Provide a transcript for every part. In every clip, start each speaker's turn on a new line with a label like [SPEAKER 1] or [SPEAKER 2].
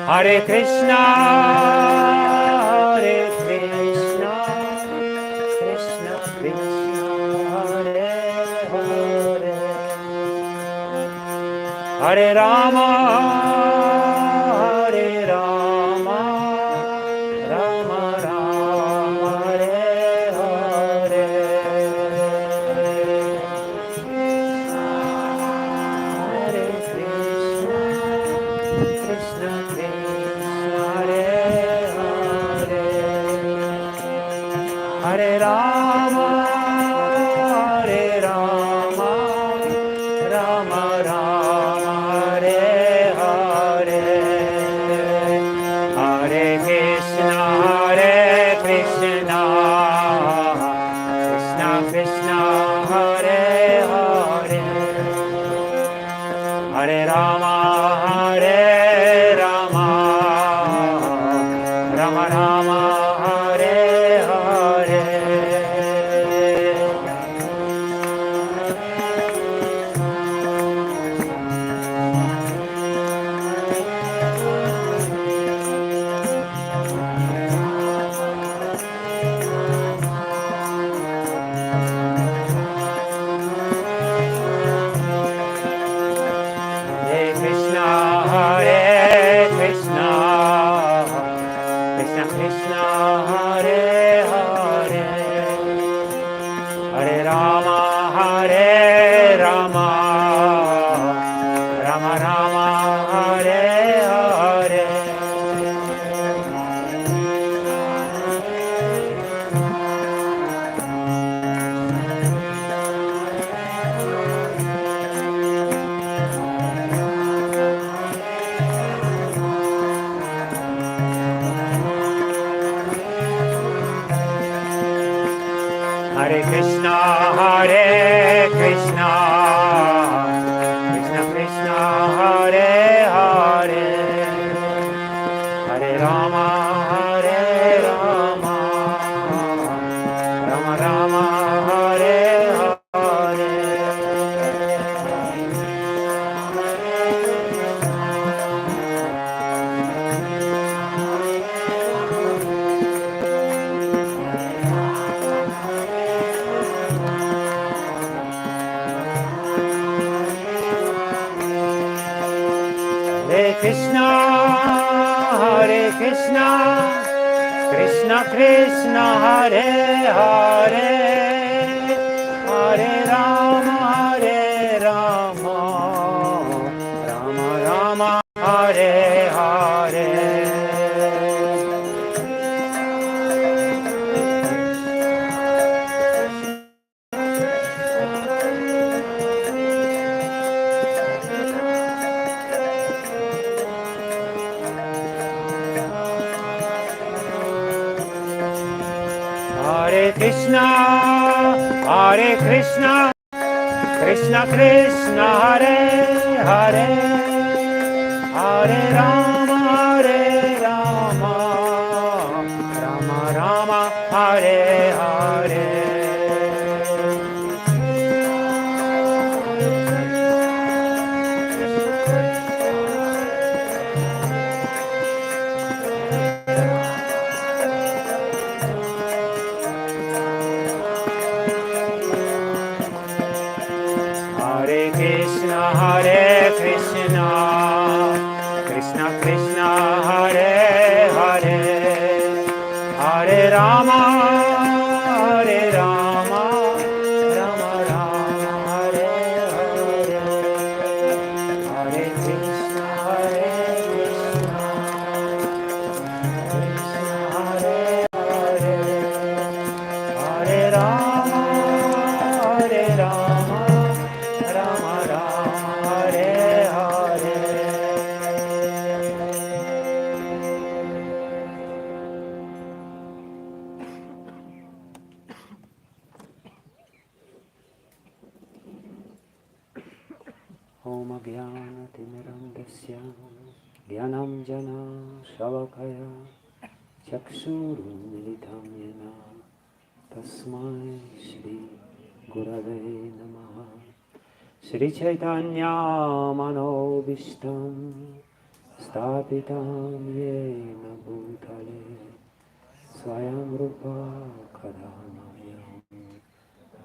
[SPEAKER 1] Hare Krishna, Hare Krishna, Krishna Krishna, Hare Hare, Hare Rama, Hare Rama, Rama Rama, Hare Hare, Hare Krishna, Krishna Krishna, Hare Hare, Hare Rama, Hare Rama, Rama Rama, Hare Hare, Hare Krishna, Krishna Krishna, Hare Hare, Hare Rama, Hare Rama, Rama Rama, Hare Hare. Hare Krishna, Krishna Krishna, Hare Hare, Hare Rama, Hare Rama, Rama Rama, Hare Hare. Hare Krishna, Krishna Krishna, Hare Hare, Hare Rama, Hare Rama, Rama Rama, Hare Hare. Hare Krishna, Krishna Krishna, Hare Hare, Hare Rama, Rama Rama, Hare Hare. Hare Krishna, Krishna Krishna, Hare Hare, Hare Rama, Rama Rama, Hare Hare. Hare Krishna, Krishna Krishna, Hare Hare, Hare Rama, Rama Rama, Hare Hare, Hare Krishna, Krishna Hare Hare, Hare Rama, Rama Rama, Hare Hare. Om Jnana-timirandasya Jnanam Jana Shavakaya Chakshurumilitam Yena Tasmai Shri Gurave Namaha. Sri Chaitanya Manobishtam Stapitam Yena Bhutale Swayam Rupa Kadamayam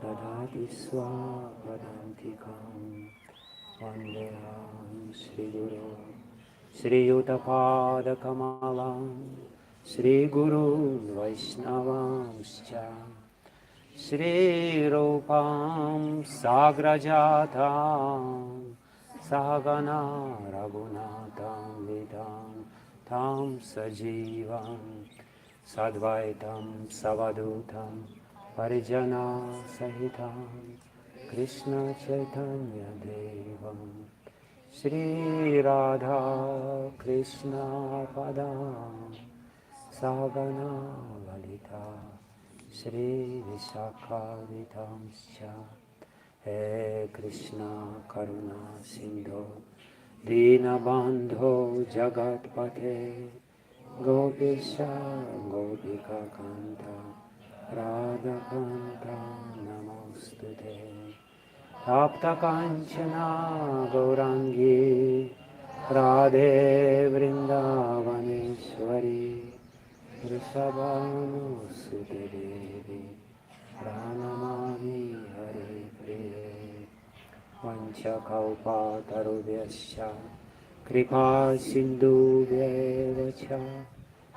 [SPEAKER 1] Dadati Swapadantikam Vandeham Sri Guru Sri Yutapada Kamalam Sri Guru Vaishnavamscha Shri Rupam Sagrajatam Sahagana Raghunatam Vidam Tam Sajivam Sadvaitam Savadutam Parijana Sahitam Krishna Chaitanya Devam Shri Radha Krishna Padam Sahagana Lalita Shri Vishakhavitamscha He Krishna Karuna Sindho Dinabandho Jagatpate Gopisha Gopika Kanta Radha Kanta Namostute Tapta Kanchana Gaurangi Radhe Vrindavaneshwari Vrishabhanusute Devi Pranamami Hare Priye Vanchakalpatarubhyascha Kripa Sindhubhyeva cha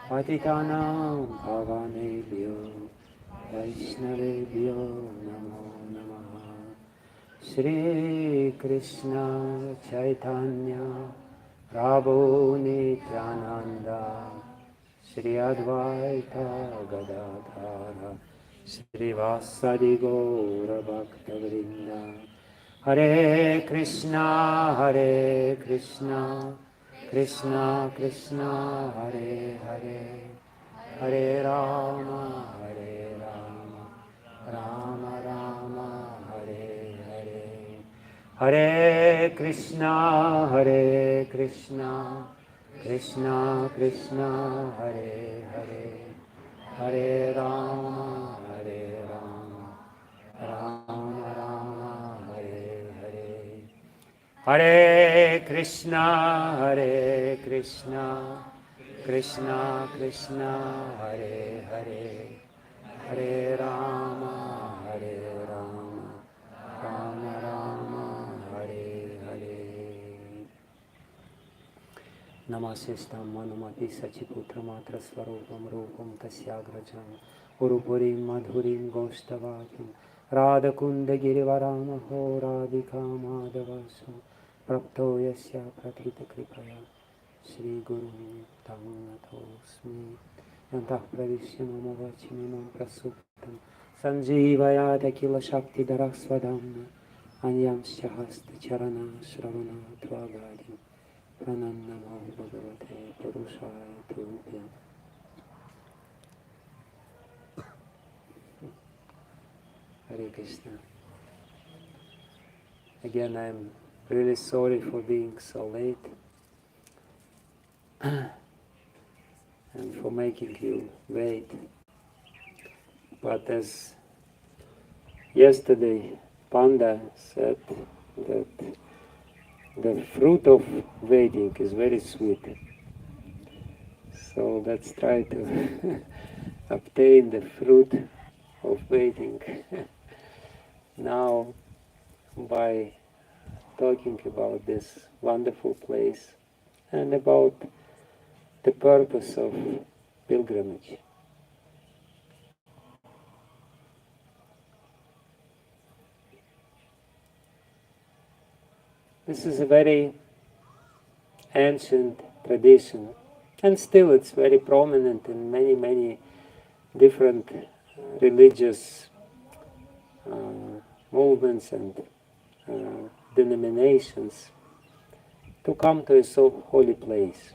[SPEAKER 1] Patitanam Pavanebhyo Vaishnavebhyo Namo Namaha. Shri Krishna Chaitanya Prabhu Nityananda Shri Advaita Gadadhara Shri Vasadi Gaura Bhakta Vrinda Hare Krishna Krishna Krishna Hare Hare Hare Rama Rama Rama Hare Hare Hare Krishna Krishna Krishna Hare Hare Hare Rama Rama Rama Hare Hare Hare Krishna Krishna Krishna Hare Hare Hare Rama Rama Rama Hare Hare Namasistam Manumati Sachiputra Matra Svarupam Rupam Tasyagrajam Urupurim Madhurim Goshtavakim Radhakunda Girivaramaho Radhika Madhavasam Prapto Yasya Prathita Kripaya Shri Guru Tam Natosmi Yantah Pravishyamam Vachimimam Prasuptam Sanjivayata Kila Shakti Darasvadam Anyam Shahasta Charana Shravana Tvagadim Pranannamo Bhagavate Purushaya Tubhyam. Hare Krishna. Again, I'm really sorry for being so late and for making you wait. But as yesterday Panda said that the fruit of waiting is very sweet. So let's try to obtain the fruit of waiting now by talking about this wonderful place and about the purpose of pilgrimage. This is a very ancient tradition, and still it's very prominent in many different religious movements and denominations to come to a so holy place.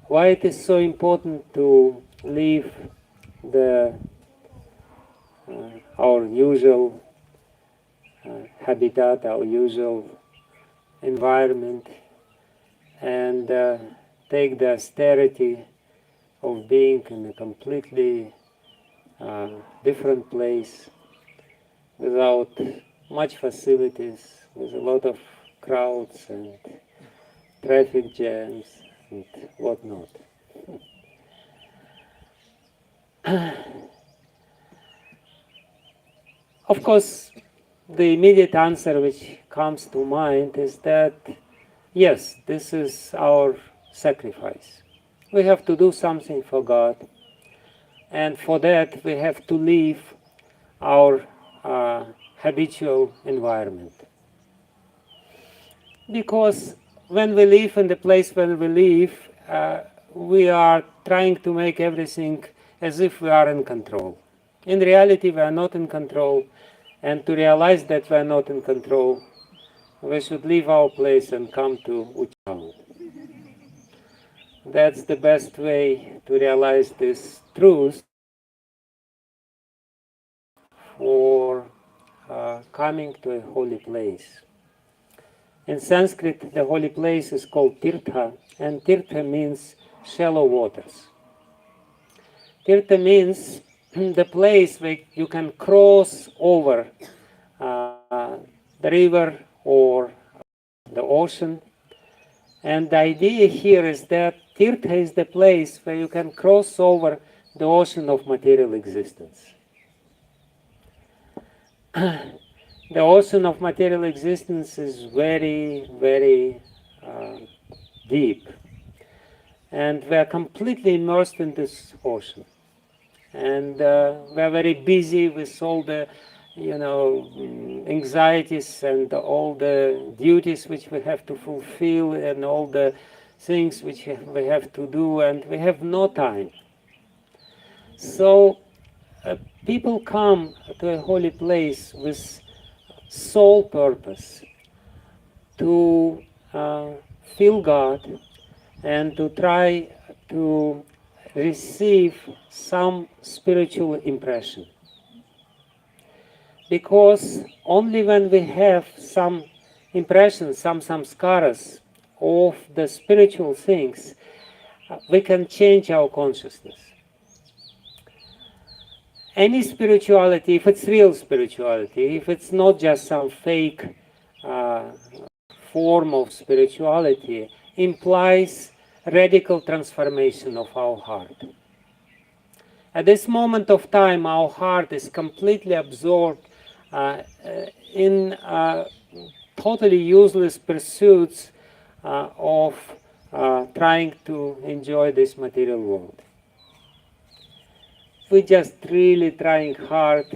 [SPEAKER 1] Why it is so important to leave our usual habitat, our usual environment, and take the austerity of being in a completely different place without much facilities, with a lot of crowds and traffic jams and whatnot. Of course, the immediate answer which comes to mind is that, yes, this is our sacrifice. We have to do something for God, and for that we have to leave our habitual environment. Because when we live in the place where we live, we are trying to make everything as if we are in control. In reality, we are not in control, and to realize that we are not in control, we should leave our place and come to Uchao. That's the best way to realize this truth for coming to a holy place. In Sanskrit, the holy place is called Tirtha, and Tirtha means shallow waters. Tirtha means the place where you can cross over the river or the ocean. And the idea here is that Tirtha is the place where you can cross over the ocean of material existence. The ocean of material existence is very, very deep. And we are completely immersed in this ocean. And we are very busy with all the, anxieties and all the duties which we have to fulfill and all the things which we have to do, and we have no time. So people come to a holy place with sole purpose to feel God and to try to receive some spiritual impression. Because only when we have some impressions, some samskaras of the spiritual things, we can change our consciousness. Any spirituality, if it's real spirituality, if it's not just some fake form of spirituality, implies radical transformation of our heart. At this moment of time, our heart is completely absorbed in totally useless pursuits of trying to enjoy this material world. We're just really trying hard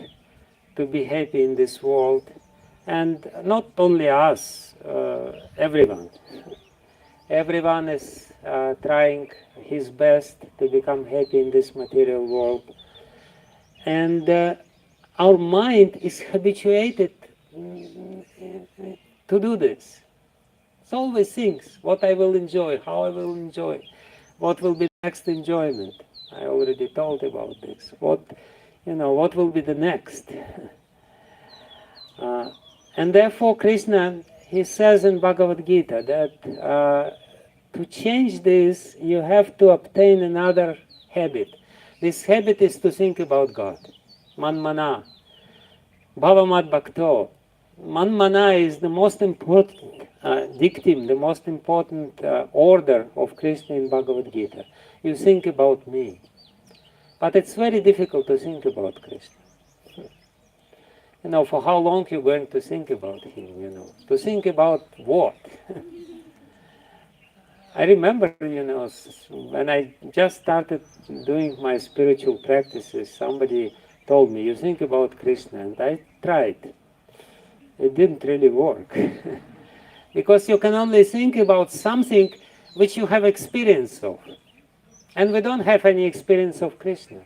[SPEAKER 1] to be happy in this world, and not only us, everyone. Everyone is trying his best to become happy in this material world. And our mind is habituated to do this. It always thinks what I will enjoy, how I will enjoy, what will be the next enjoyment. I already told about this. What will be the next? And therefore Krishna, he says in Bhagavad Gita that to change this, you have to obtain another habit. This habit is to think about God. Manmana. Bhavamad Bhakto. Manmana is the most important dictum, the most important order of Krishna in Bhagavad Gita. You think about me. But it's very difficult to think about Krishna. For how long you're going to think about him, To think about what? I remember, when I just started doing my spiritual practices, somebody told me, you think about Krishna, and I tried. It didn't really work. Because you can only think about something which you have experience of. And we don't have any experience of Krishna.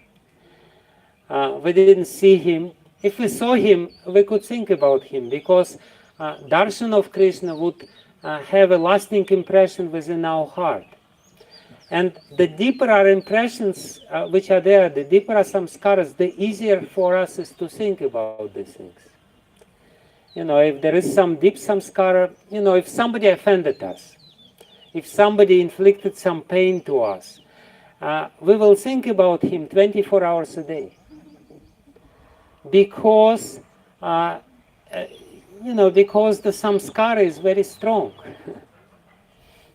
[SPEAKER 1] We didn't see him. If we saw him, we could think about him, because darshan of Krishna would have a lasting impression within our heart. And the deeper our impressions which are there, the deeper our samskaras, the easier for us is to think about these things. If there is some deep samskara, if somebody offended us, if somebody inflicted some pain to us, we will think about him 24 hours a day. Because because the samskara is very strong.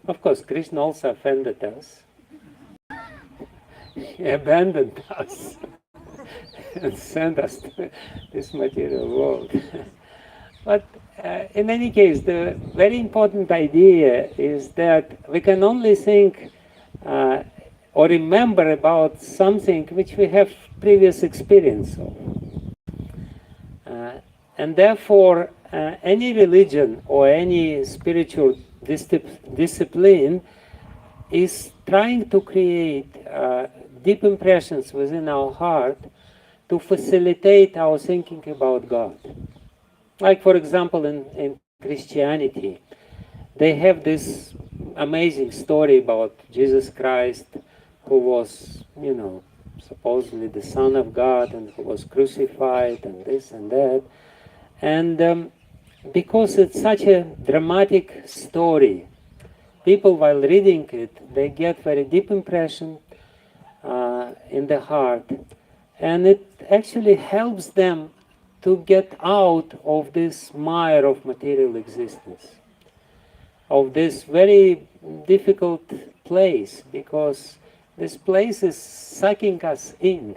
[SPEAKER 1] Of course, Krishna also offended us. He abandoned us and sent us to this material world. But in any case, the very important idea is that we can only think or remember about something which we have previous experience of. And therefore, any religion or any spiritual discipline is trying to create deep impressions within our heart to facilitate our thinking about God. Like, for example, in Christianity, they have this amazing story about Jesus Christ, who was, supposedly the Son of God, and who was crucified, and this and that. And because it's such a dramatic story, people, while reading it, they get very deep impression in the heart, and it actually helps them to get out of this mire of material existence, of this very difficult place, because this place is sucking us in.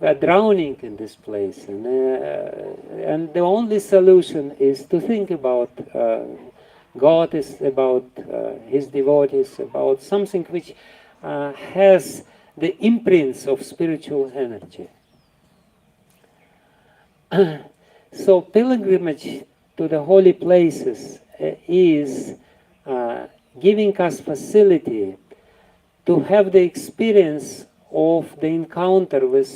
[SPEAKER 1] We are drowning in this place, and the only solution is to think about God, is about His devotees, about something which has the imprints of spiritual energy. So pilgrimage to the holy places is giving us facility to have the experience of the encounter with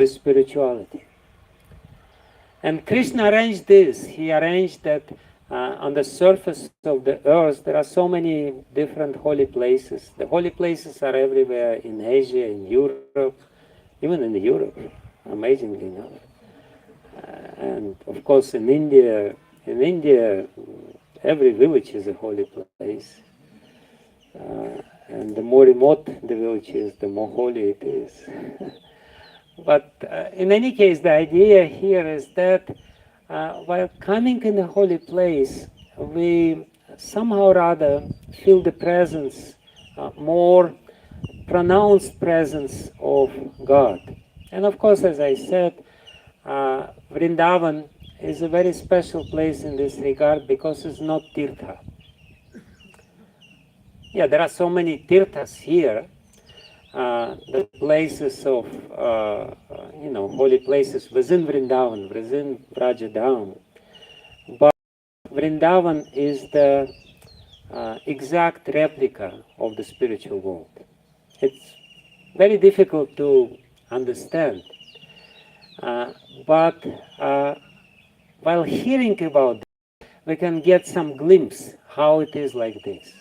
[SPEAKER 1] spirituality. And Krishna arranged this. He arranged that on the surface of the earth there are so many different holy places. The holy places are everywhere in Asia, in Europe, even in Europe, amazingly enough. And of course in India, every village is a holy place. And the more remote the village is, the more holy it is. But in any case, the idea here is that while coming in a holy place, we somehow or other feel the presence, more pronounced presence of God. And of course, as I said, Vrindavan is a very special place in this regard because it's not tirtha. Yeah, there are so many tirthas here, the places of, holy places within Vrindavan, within Vrajadham. But Vrindavan is the exact replica of the spiritual world. It's very difficult to understand. But while hearing about it, we can get some glimpse how it is like this.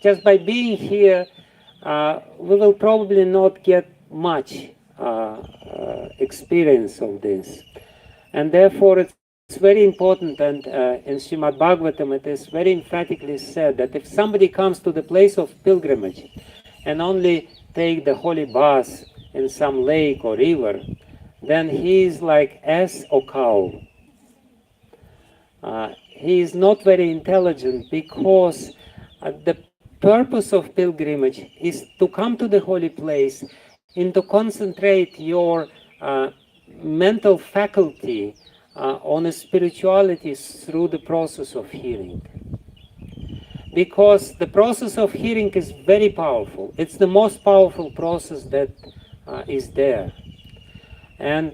[SPEAKER 1] Just by being here, we will probably not get much experience of this. And therefore it's very important, and in Srimad Bhagavatam it is very emphatically said that if somebody comes to the place of pilgrimage and only take the holy bath in some lake or river, then he is like ass or cow. He is not very intelligent, because the purpose of pilgrimage is to come to the holy place and to concentrate your mental faculty on a spirituality through the process of hearing. Because the process of hearing is very powerful. It's the most powerful process that is there. And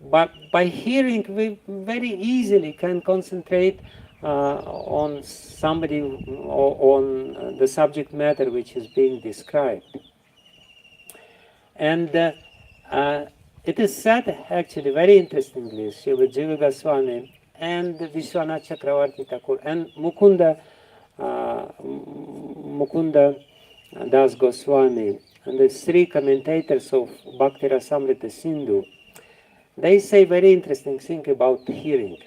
[SPEAKER 1] but by hearing, we very easily can concentrate on somebody, on the subject matter which is being described. And it is said, actually, very interestingly, Srila Jiva Goswami and Vishwanath Chakravarti Thakur and Mukunda Das Goswami and the three commentators of Bhakti Rasamrita Sindhu, they say very interesting thing about hearing.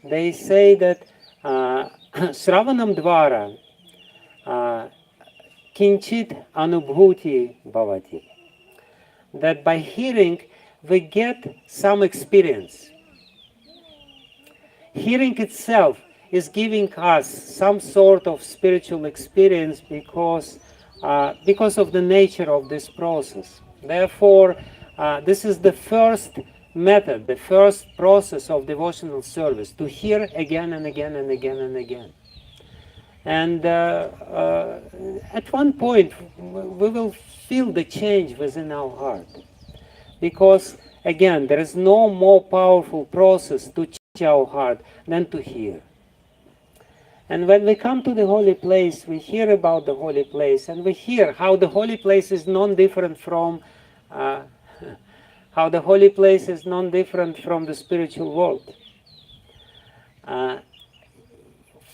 [SPEAKER 1] They say that Shravanam Dvara Kinchit Anubhuti Bhavati. That by hearing we get some experience. Hearing itself is giving us some sort of spiritual experience because of the nature of this process. Therefore, this is the first method, the first process of devotional service, to hear again and again and again and again. And at one point, we will feel the change within our heart. Because, again, there is no more powerful process to change our heart than to hear. And when we come to the holy place, we hear about the holy place, and we hear how the holy place is non-different from the spiritual world.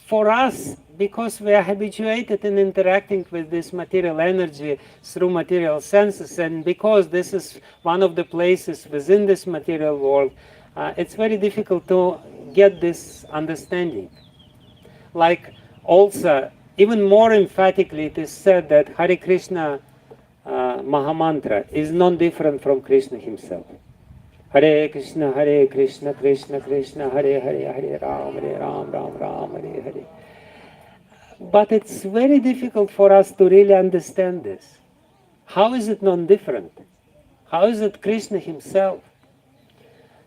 [SPEAKER 1] For us, because we are habituated in interacting with this material energy through material senses, and because this is one of the places within this material world, it's very difficult to get this understanding. Like also, even more emphatically, it is said that Hare Krishna Mahamantra is non-different from Krishna himself. Hare Krishna, Krishna Krishna, Hare Hare, Hare Ram, Ram Ram, Hare Hare. But it's very difficult for us to really understand this. How is it non-different? How is it Krishna himself?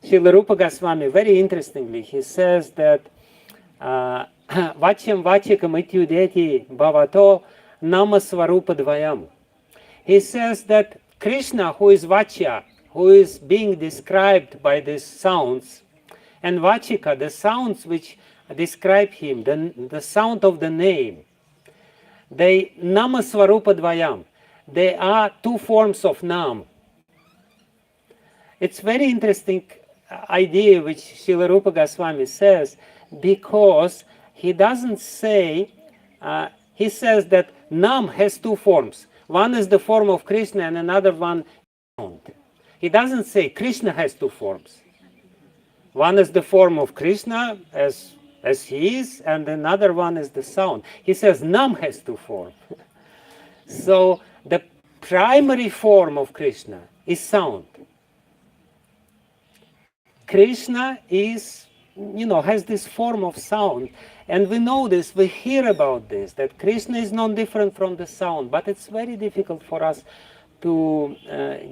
[SPEAKER 1] Srila Rupa Goswami, very interestingly, he says that Vachyam Vachikam Ityudeti Bhavato Namasvarupa Dvayam. He says that Krishna, who is Vachya, who is being described by these sounds, and Vachika, the sounds which describe him, the sound of the name, they Namasvarupa Dvayam. They are two forms of Nam. It's very interesting idea which Srila Rupa Goswami says, because he doesn't say, he says that Nam has two forms. One is the form of Krishna and another one is sound. He doesn't say Krishna has two forms. One is the form of Krishna as he is, and another one is the sound. He says Nam has two forms. So the primary form of Krishna is sound. Krishna is, has this form of sound, and we know this, we hear about this, that Krishna is non-different from the sound, but it's very difficult for us to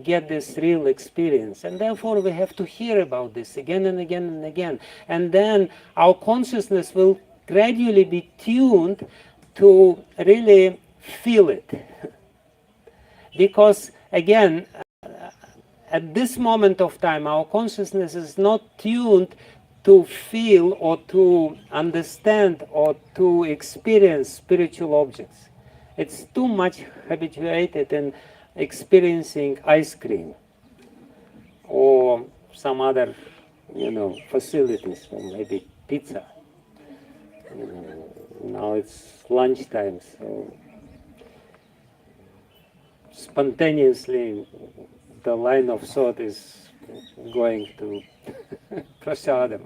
[SPEAKER 1] get this real experience, and therefore we have to hear about this again and again and again, and then our consciousness will gradually be tuned to really feel it. Because again, at this moment of time, our consciousness is not tuned to feel or to understand or to experience spiritual objects. It's too much habituated in experiencing ice cream or some other, facilities, or maybe pizza. Now it's lunchtime, so spontaneously the line of thought is going to prasadam.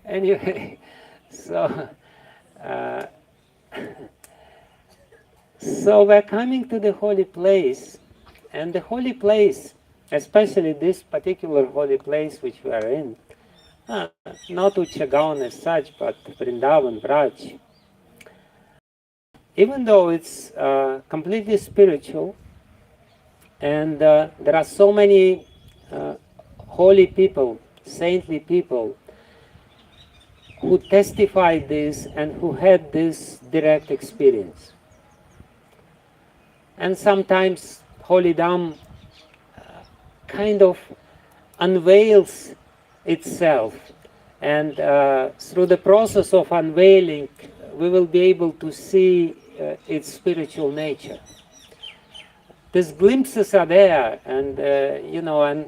[SPEAKER 1] Anyway, so we're coming to the holy place, and the holy place, especially this particular holy place which we are in, not Uchagaon as such, but Vrindavan, Braj, even though it's completely spiritual, and there are so many holy people, saintly people, who testified this and who had this direct experience. And sometimes Holy Dham kind of unveils itself, and through the process of unveiling, we will be able to see its spiritual nature. These glimpses are there, and and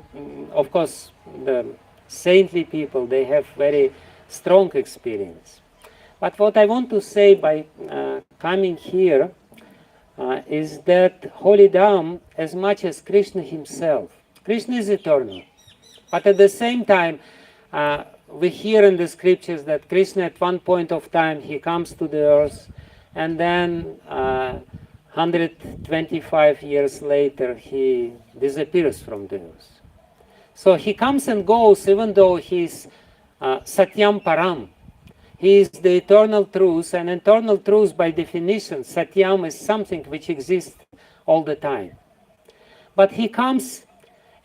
[SPEAKER 1] of course the saintly people, they have very strong experience. But what I want to say by coming here is that Holy Dham, as much as Krishna himself, Krishna is eternal, but at the same time we hear in the scriptures that Krishna at one point of time he comes to the earth, and then 125 years later he disappears from the earth. So he comes and goes, even though he's Satyam Param. He is the eternal truth, and eternal truth by definition, Satyam is something which exists all the time. But he comes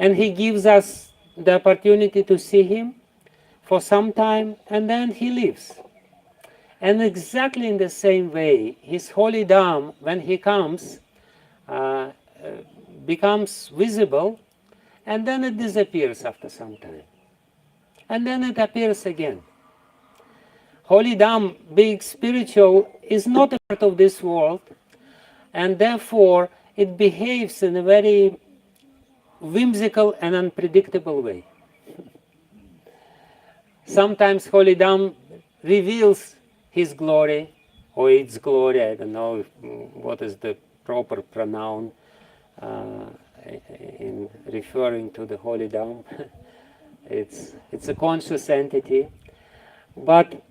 [SPEAKER 1] and he gives us the opportunity to see him for some time, and then he leaves. And exactly in the same way, his holy Dham, when he comes, becomes visible, and then it disappears after some time. And then it appears again. Holy Dham, being spiritual, is not a part of this world, and therefore it behaves in a very whimsical and unpredictable way. Sometimes Holy Dham reveals his glory, or its glory, I don't know what is the proper pronoun in referring to the Holy Dham. It's a conscious entity. But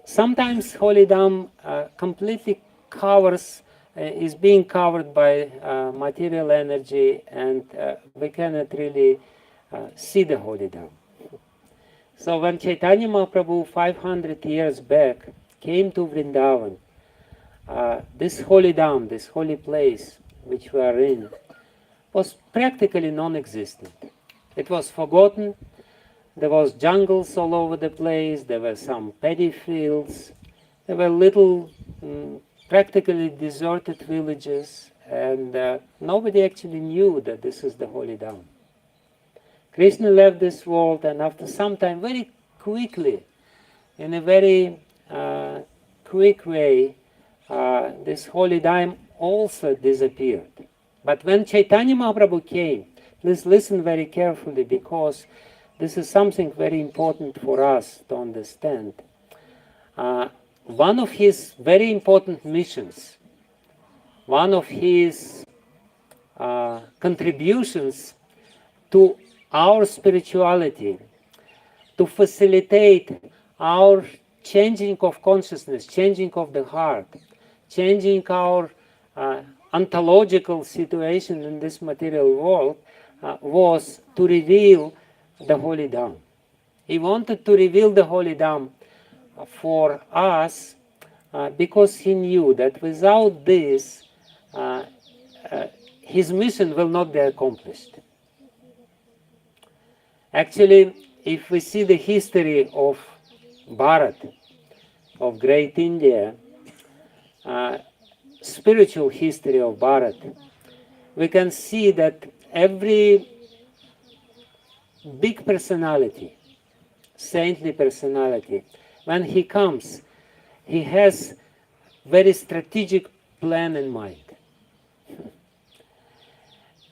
[SPEAKER 1] sometimes Holy Dham completely covers, is being covered by material energy, and we cannot really see the Holy Dham. So when Chaitanya Mahaprabhu 500 years back came to Vrindavan, this Holy Dham, this holy place which we are in, was practically non-existent. It was forgotten. There was jungles all over the place, there were some paddy fields, there were little practically deserted villages, and nobody actually knew that this is the Holy Dham. Krishna left this world, and after some time, very quickly, in a very quick way, this Holy Dham also disappeared. But when Chaitanya Mahaprabhu came, please listen very carefully, because this is something very important for us to understand. One of his very important missions, one of his contributions to our spirituality, to facilitate our changing of consciousness, changing of the heart, changing our ontological situation in this material world, was to reveal the Holy Dham. He wanted to reveal the Holy Dham for us because he knew that without this, his mission will not be accomplished. Actually, if we see the history of Bharat, of great India, spiritual history of Bharat, we can see that every big personality, saintly personality, when he comes, he has very strategic plan in mind.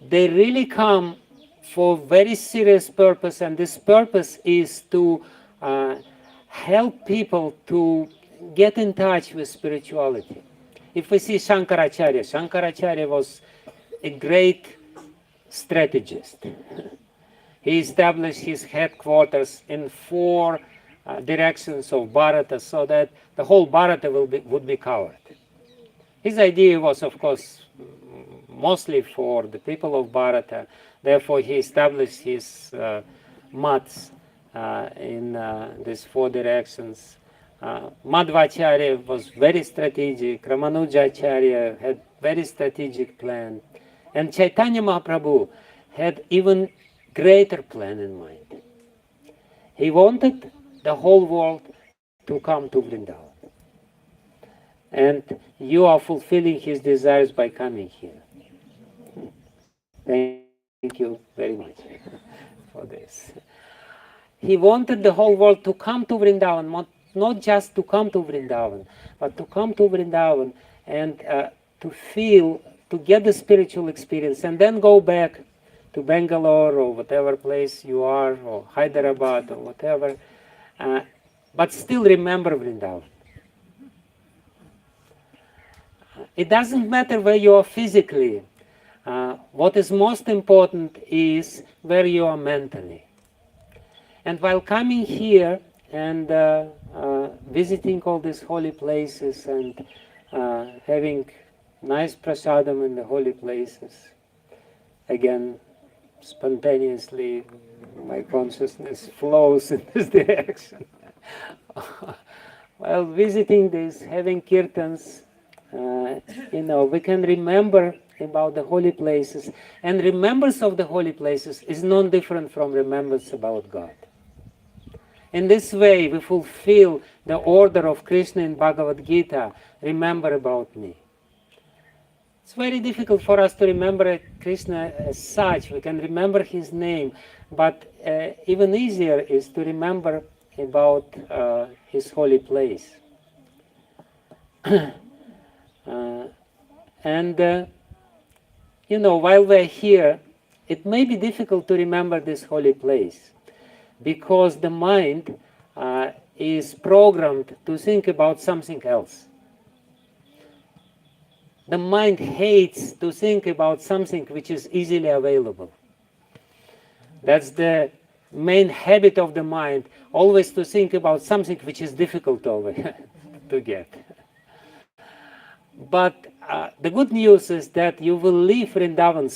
[SPEAKER 1] They really come for very serious purpose, and this purpose is to help people to get in touch with spirituality. If we see Shankaracharya, Shankaracharya was a great strategist. He established his headquarters in 4 directions of Bharata, so that the whole Bharata would be covered. His idea was, of course, mostly for the people of Bharata. Therefore, he established his maths in these 4 directions. Madhvacharya was very strategic. Ramanujacharya had very strategic plan. And Chaitanya Mahaprabhu had even greater plan in mind. He wanted the whole world to come to Vrindavan. And you are fulfilling his desires by coming here. Thank you very much for this. He wanted the whole world to come to Vrindavan, not just to come to Vrindavan, but to come to Vrindavan and to feel, to get the spiritual experience, and then go back to Bangalore or whatever place you are, or Hyderabad or whatever, but still remember Vrindavan. It doesn't matter where you are physically. What is most important is where you are mentally. And while coming here and visiting all these holy places and having nice prasadam in the holy places, again, spontaneously my consciousness flows in this direction. While visiting this, having kirtans, we can remember about the holy places, and remembrance of the holy places is non different from remembrance about God. In this way, we fulfill the order of Krishna in Bhagavad Gita, remember about me. It's very difficult for us to remember Krishna as such. We can remember his name, but even easier is to remember about his holy place. While we're here, it may be difficult to remember this holy place, because the mind is programmed to think about something else. The mind hates to think about something which is easily available. That's the main habit of the mind, always to think about something which is difficult to get. But the good news is that you will leave Vrindavan,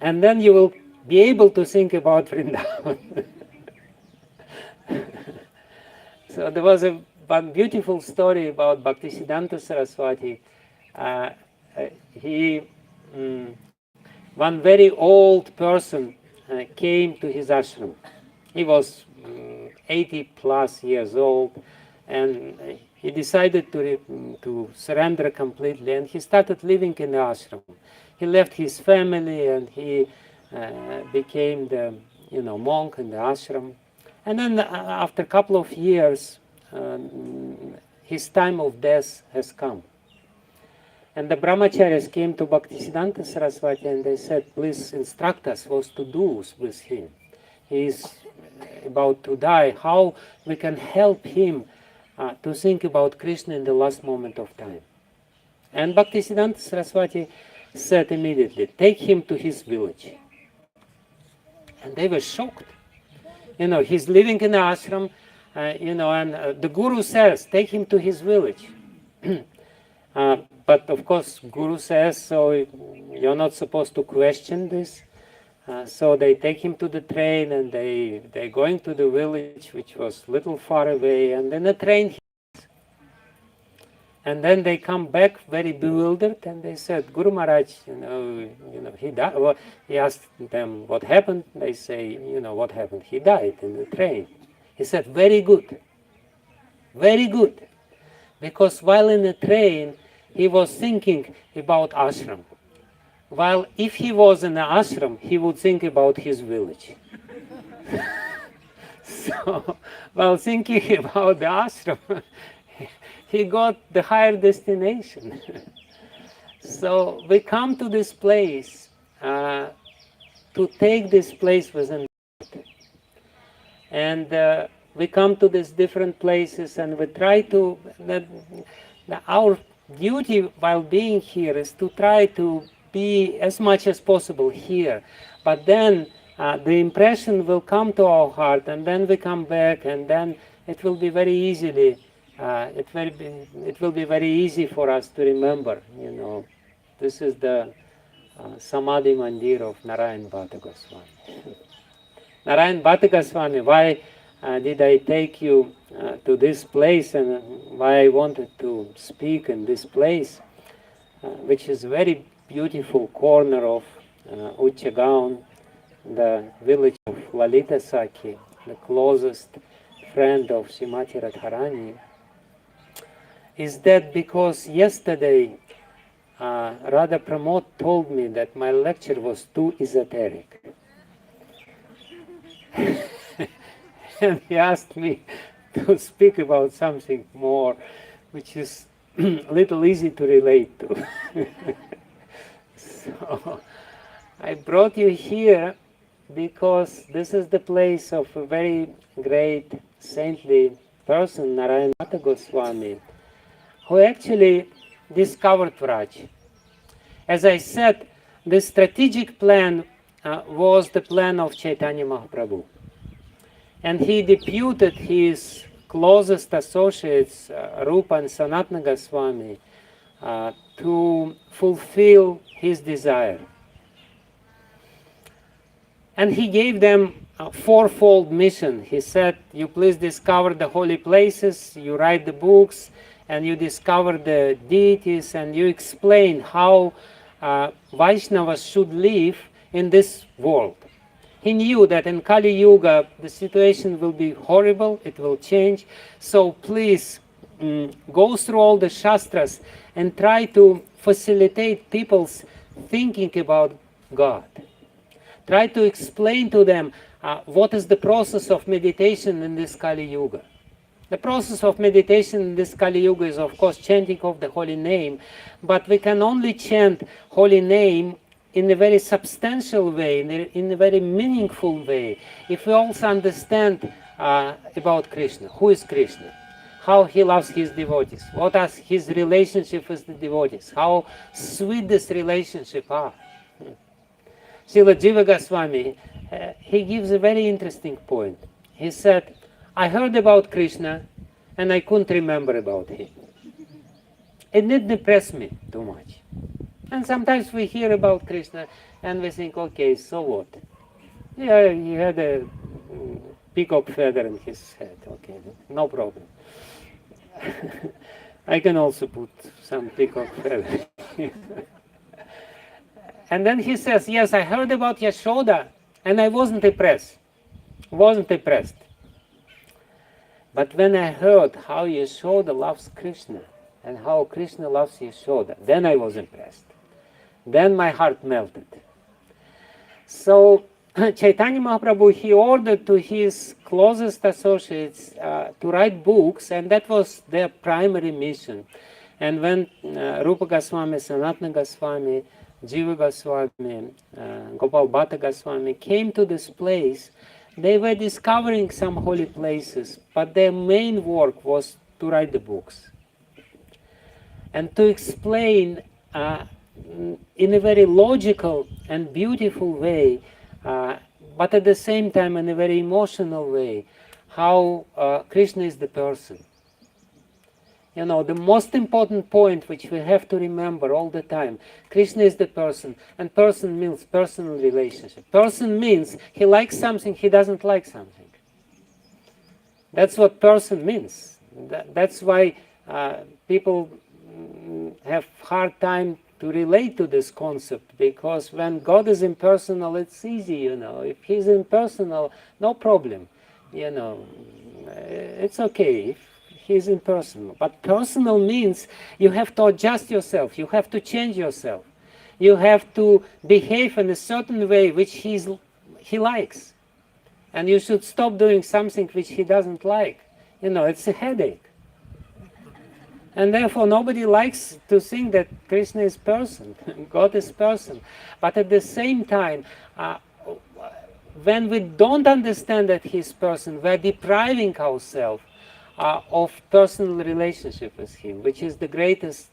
[SPEAKER 1] and then you will be able to think about Vrindavan. So there was one beautiful story about Bhaktisiddhanta Saraswati. One very old person came to his ashram. He was 80 plus years old, and he decided to surrender completely, and he started living in the ashram. He left his family, and he became the monk in the ashram. And then after a couple of years, his time of death has come. And the brahmacharyas came to Bhaktisiddhanta Saraswati, and they said, please instruct us what to do with him. He is about to die. How we can help him to think about Krishna in the last moment of time. And Bhaktisiddhanta Saraswati said immediately, take him to his village. And they were shocked. He's living in the ashram, and the guru says, take him to his village. But of course, Guru says, so you're not supposed to question this. So they take him to the train, and they're going to the village, which was a little far away, and then the train hits. And then they come back very bewildered, and they said, Guru Maharaj, he died. Well, he asked them what happened. They say, what happened? He died in the train. He said, very good. Very good. Because while in the train, he was thinking about ashram. While if he was in the ashram, he would think about his village. So, while thinking about the ashram, he got the higher destination. So we come to this place to take this place within. And we come to these different places, and we try to, our duty while being here is to try to be as much as possible here. But then the impression will come to our heart, and then we come back, and then it will be very easily, it will be very easy for us to remember, This is the Samadhi Mandir of Narayan Bhatta Goswami. Narayan Bhatta Goswami, why did I take you to this place, and why I wanted to speak in this place, which is a very beautiful corner of Uchagaon, the village of Lalita Sakhi, the closest friend of Srimati Radharani, is that because yesterday Radha Pramod told me that my lecture was too esoteric. And he asked me to speak about something more, which is a little easy to relate to. So I brought you here because this is the place of a very great saintly person, Narayan Bhatta Goswami, who actually discovered Vraj. As I said, the strategic plan was the plan of Chaitanya Mahaprabhu. And he deputed his closest associates, Rupa and Sanatana Goswami, to fulfill his desire. And he gave them a fourfold mission. He said, you please discover the holy places, you write the books, and you discover the deities, and you explain how Vaishnavas should live in this world. He knew that in Kali Yuga the situation will be horrible, it will change, so please go through all the Shastras and try to facilitate people's thinking about God. Try to explain to them what is the process of meditation in this Kali Yuga. The process of meditation in this Kali Yuga is, of course, chanting of the holy name, but we can only chant holy name in a very substantial way, in a very meaningful way, if we also understand about Krishna. Who is Krishna? How he loves his devotees? What is his relationship with the devotees? How sweet this relationship are? Srila Jiva Goswami, he gives a very interesting point. He said, I heard about Krishna and I couldn't remember about him. It didn't impress me too much. And sometimes we hear about Krishna and we think, okay, so what? Yeah, he had a peacock feather in his head. Okay, no problem. I can also put some peacock feather. And then he says, yes, I heard about Yashoda and I wasn't impressed. But when I heard how Yashoda loves Krishna and how Krishna loves Yashoda, then I was impressed. Then my heart melted. So Chaitanya Mahaprabhu, he ordered to his closest associates to write books, and that was their primary mission. And when Rupa Goswami, Sanatana Goswami, Jiva Goswami, Gopal Bhatta Goswami came to this place, they were discovering some holy places, but their main work was to write the books and to explain in a very logical and beautiful way, but at the same time in a very emotional way, how Krishna is the person. You know, the most important point which we have to remember all the time, Krishna is the person, and person means personal relationship. Person means he likes something, he doesn't like something. That's what person means. That's why people have hard time to relate to this concept, because when God is impersonal, it's easy, you know. If he's impersonal, no problem, you know, it's okay if he's impersonal. But personal means you have to adjust yourself, you have to change yourself, you have to behave in a certain way which he likes, and you should stop doing something which he doesn't like. You know, it's a headache. And therefore nobody likes to think that Krishna is person, God is person. But at the same time, when we don't understand that he is person, we're depriving ourselves of personal relationship with him, which is the greatest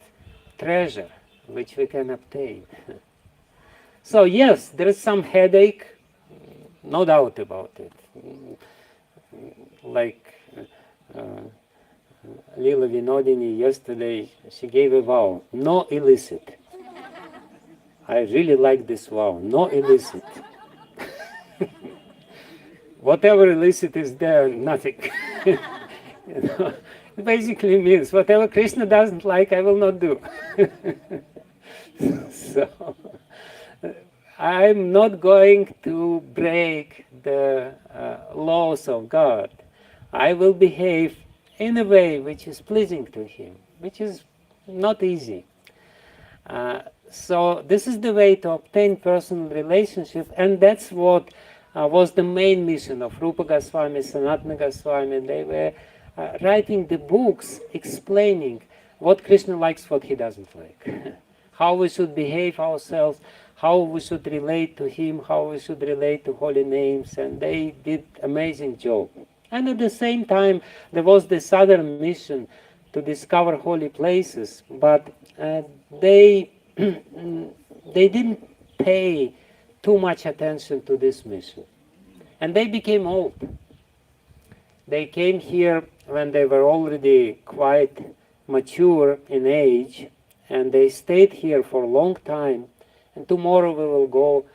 [SPEAKER 1] treasure which we can obtain. So yes, there is some headache, no doubt about it. Like Lila Vinodini yesterday, she gave a vow, no illicit. I really like this vow, no illicit. Whatever illicit is there, nothing. You know, it basically means whatever Krishna doesn't like, I will not do. So I'm not going to break the laws of God. I will behave in a way which is pleasing to him, which is not easy. So this is the way to obtain personal relationship, and that's what was the main mission of Rupa Goswami, Sanatana Goswami. They were writing the books explaining what Krishna likes, what he doesn't like, how we should behave ourselves, how we should relate to him, how we should relate to holy names, and they did amazing job. And at the same time, there was this other mission to discover holy places, but they didn't pay too much attention to this mission. And they became old. They came here when they were already quite mature in age, and they stayed here for a long time. And tomorrow we will go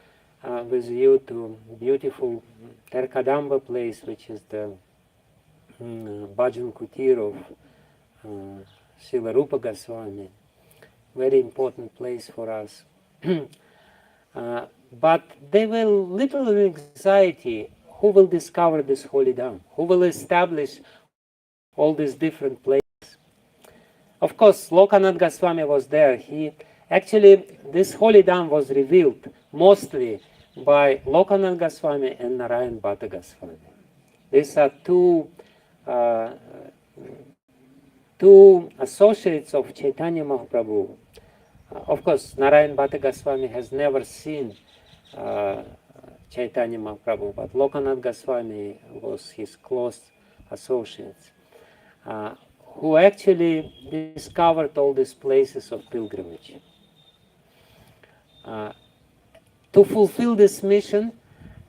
[SPEAKER 1] with you to beautiful Terkadamba place, which is the Bhajan Kutir of Srila Rupa Goswami. Very important place for us. But they were little in anxiety. Who will discover this holy Dham? Who will establish all these different places? Of course, Lokanath Goswami was there. Actually, this holy Dham was revealed mostly by Lokanath Goswami and Narayan Bhatta Goswami. These are two associates of Chaitanya Mahaprabhu. Of course, Narayan Bhatta Goswami has never seen Chaitanya Mahaprabhu, but Lokanath Goswami was his close associates, who actually discovered all these places of pilgrimage. To fulfill this mission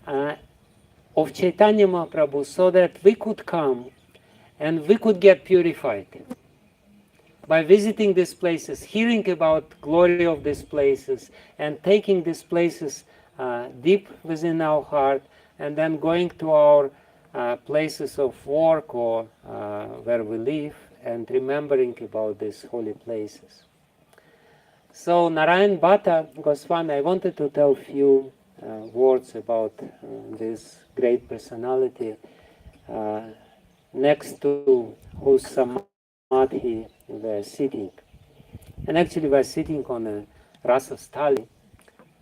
[SPEAKER 1] of Chaitanya Mahaprabhu, so that we could come and we could get purified by visiting these places, hearing about glory of these places, and taking these places deep within our heart, and then going to our places of work or where we live, and remembering about these holy places. So Narayan Bhatta Goswami, I wanted to tell a few words about this great personality, next to whose samadhi we are sitting. And actually we are sitting on a rasa sthali.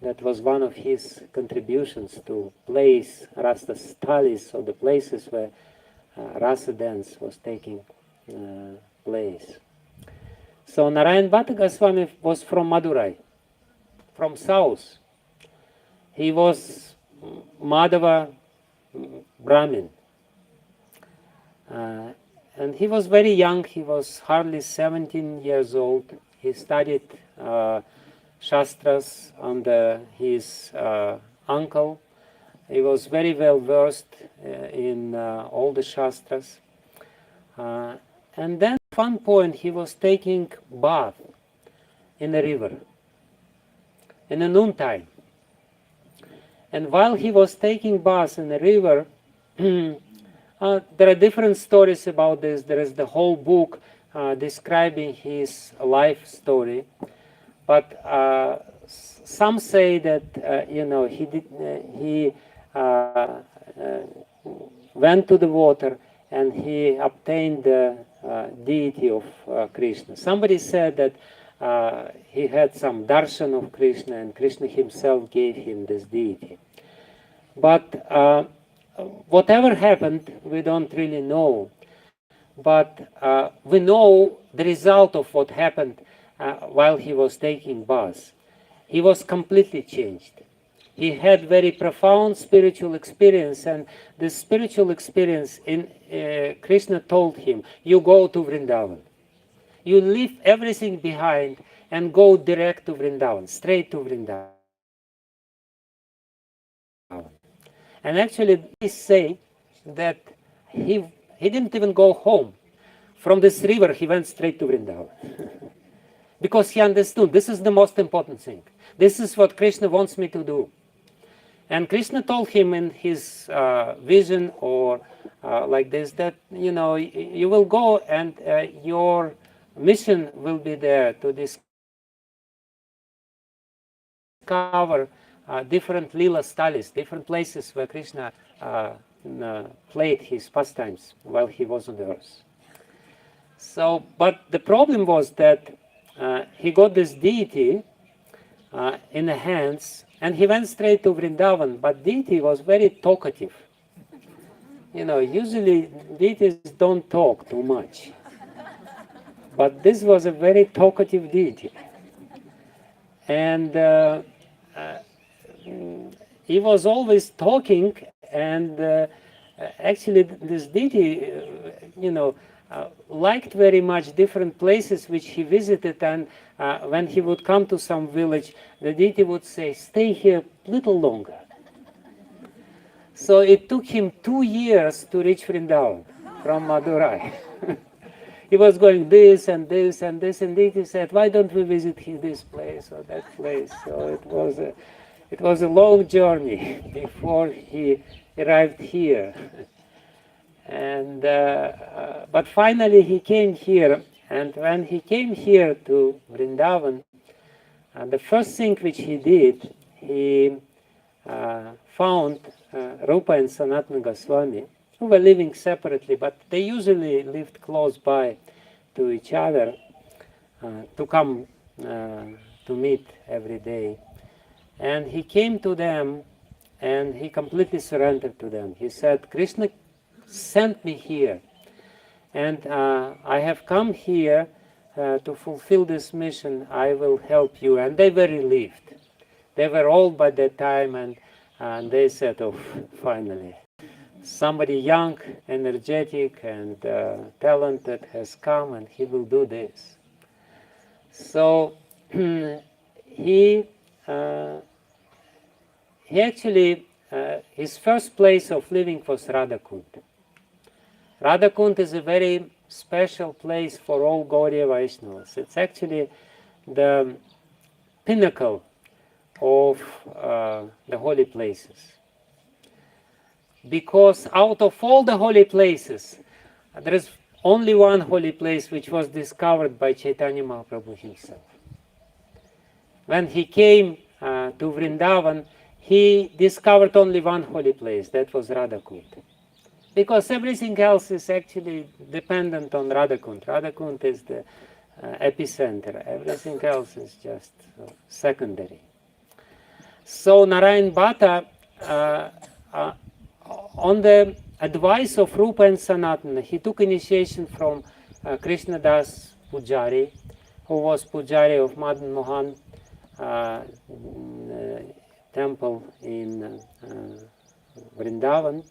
[SPEAKER 1] That was one of his contributions, to place rasa sthalis, or the places where rasa dance was taking place. So Narayan Bhatta Goswami was from Madurai, from south. He was Madhava Brahmin. And he was very young. He was hardly 17 years old. He studied Shastras under his uncle. He was very well versed in all the Shastras. And then at one point he was taking bath in a river in the noontime. And while he was taking bath in the river, there are different stories about this. There is the whole book describing his life story. But some say that he went to the water and he obtained the deity of Krishna. Somebody said that he had some darshan of Krishna, and Krishna himself gave him this deity. But whatever happened, we don't really know. But we know the result of what happened while he was taking bath. He was completely changed. He had very profound spiritual experience, and this spiritual experience, Krishna told him, you go to Vrindavan. You leave everything behind and go direct to Vrindavan, straight to Vrindavan. And actually they say that he didn't even go home. From this river he went straight to Vrindavan. Because he understood, this is the most important thing. This is what Krishna wants me to do. And Krishna told him in his vision, or like this, that you will go and your mission will be there to discover different lila stalis, different places where Krishna played his pastimes while he was on the earth. So, but the problem was that he got this deity in the hands, and he went straight to Vrindavan, but deity was very talkative. Usually deities don't talk too much. But this was a very talkative deity. And he was always talking, and actually this deity, liked very much different places which he visited, and when he would come to some village, the deity would say, stay here a little longer. So it took him 2 years to reach Vrindavan from Madurai. He was going this and this and this, and deity said, why don't we visit this place or that place? So it was it was a long journey before he arrived here. And but finally he came here, and when he came here to Vrindavan, the first thing which he did, he found Rupa and Sanatana Goswami, who were living separately, but they usually lived close by to each other, to come to meet every day. And he came to them and he completely surrendered to them. He said, Krishna sent me here, and I have come here to fulfill this mission. I will help you. And they were relieved. They were old by that time, and they said, oh, finally, somebody young, energetic, and talented has come, and he will do this. So he actually, his first place of living was Radhakund. Radhakund is a very special place for all Gaudiya Vaishnavas. It's actually the pinnacle of the holy places. Because out of all the holy places, there is only one holy place which was discovered by Chaitanya Mahaprabhu himself. When he came to Vrindavan, he discovered only one holy place, that was Radhakund. Because everything else is actually dependent on Radhakund. Radhakund is the epicenter. Everything else is just secondary. So Narayan Bhatta, on the advice of Rupa and Sanatana, he took initiation from Krishna Das Pujari, who was Pujari of Madan Mohan temple in Vrindavan.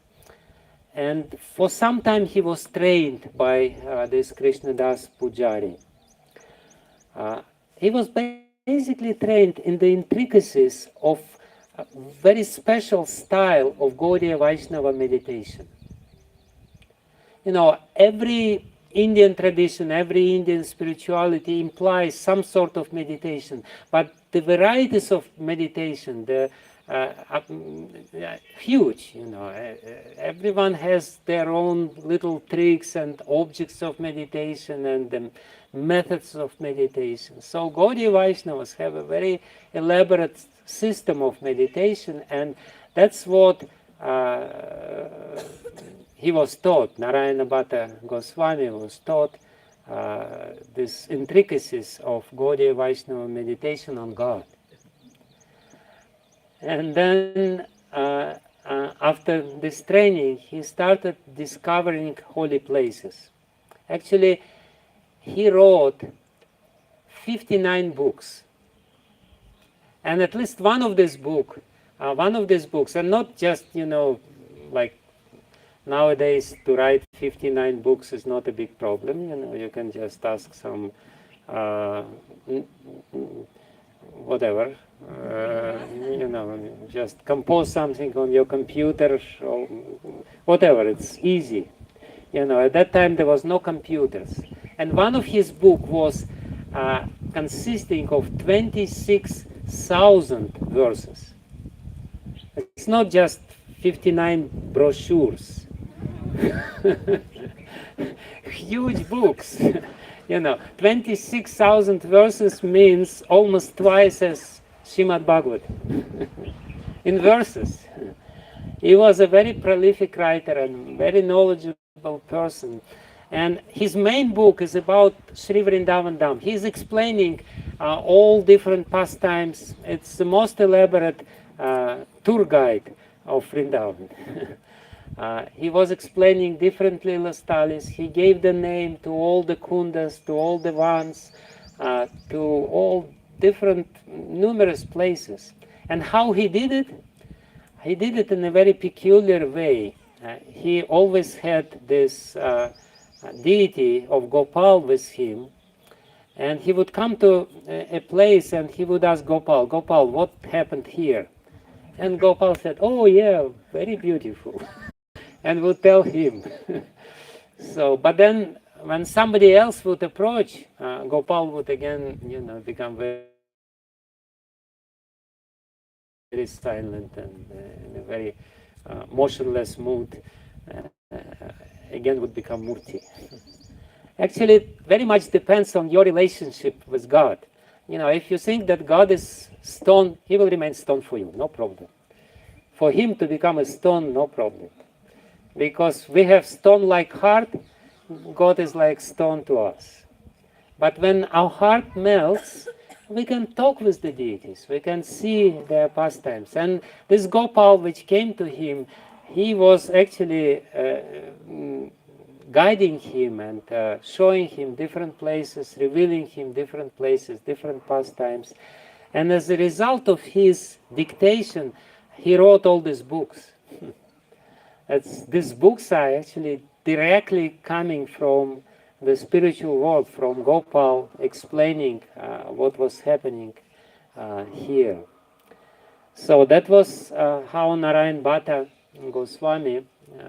[SPEAKER 1] And for some time he was trained by this Krishna Das Pujari. He was basically trained in the intricacies of a very special style of Gaudiya Vaishnava meditation. You know, every Indian tradition, every Indian spirituality implies some sort of meditation, but the varieties of meditation, the huge, you know. Everyone has their own little tricks and objects of meditation and the methods of meditation. So Gaudiya Vaishnavas have a very elaborate system of meditation, and that's what he was taught. Narayana Bhatta Goswami was taught these intricacies of Gaudiya Vaishnava meditation on God. And then after this training, he started discovering holy places. Actually, he wrote 59 books. And at least one of these books, and not just, you know, like nowadays to write 59 books is not a big problem. You know, you can just ask some whatever, you know, just compose something on your computer or whatever. It's easy. You know, at that time there was no computers, and one of his book was consisting of 26,000 verses. It's not just 59 brochures. Huge books. You know, 26,000 verses means almost twice as Srimad Bhagavatam in verses. He was a very prolific writer and very knowledgeable person. And his main book is about Sri Vrindavan Dham. He's explaining all different pastimes. It's the most elaborate tour guide of Vrindavan. He was explaining different Lila Stalis. He gave the name to all the kundas, to all the vans, to all different numerous places. And how he did it? He did it in a very peculiar way. He always had this deity of Gopal with him, and he would come to a place and he would ask Gopal, Gopal, what happened here? And Gopal said, oh yeah, very beautiful. And would tell him. So, but then when somebody else would approach, Gopal would again, you know, become very very silent and in a very motionless mood, again would become murti. Actually, it very much depends on your relationship with God. You know, if you think that God is stone, he will remain stone for you, no problem. For him to become a stone, no problem. Because we have stone-like heart, God is like stone to us. But when our heart melts, we can talk with the deities, we can see their pastimes. And this Gopal which came to him, he was actually guiding him and showing him different places, revealing him different places, different pastimes. And as a result of his dictation, he wrote all these books. These books are actually directly coming from the spiritual world, from Gopal explaining what was happening here. So that was how Narayan Bhatta Goswami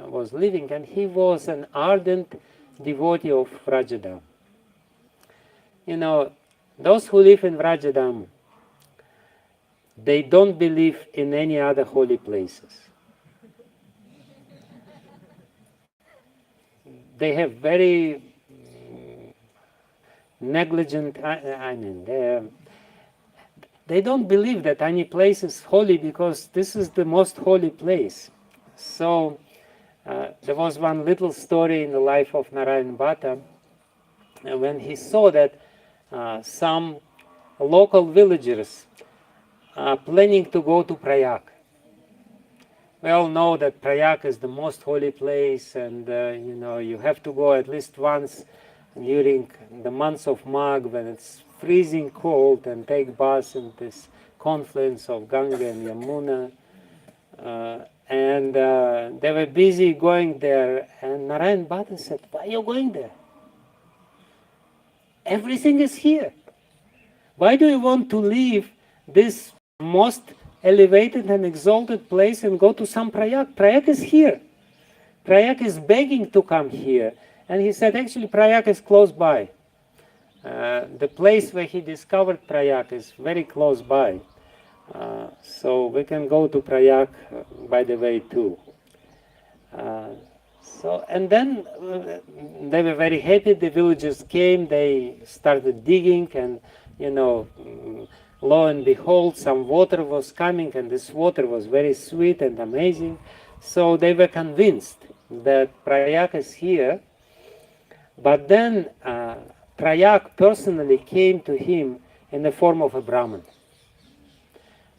[SPEAKER 1] was living, and he was an ardent devotee of Vrajadam. You know, those who live in Vrajadam, they don't believe in any other holy places. They have very negligent, they don't believe that any place is holy because this is the most holy place. So there was one little story in the life of Narayan Bhatta when he saw that some local villagers are planning to go to Prayag. We all know that Prayag is the most holy place, and you know, you have to go at least once during the months of Magh when it's freezing cold and take baths in this confluence of Ganga and Yamuna. And they were busy going there, and Narayan Bhatta said, "Why are you going there? Everything is here. Why do you want to leave this most elevated and exalted place and go to some Prayag? Prayag is here. Prayag is begging to come here." And he said, actually, Prayag is close by. The place where he discovered Prayag is very close by. So we can go to Prayag by the way too. And then they were very happy. The villagers came, they started digging, and you know, lo and behold, some water was coming, and this water was very sweet and amazing. So they were convinced that Prayag is here. But then Prayag personally came to him in the form of a Brahmin.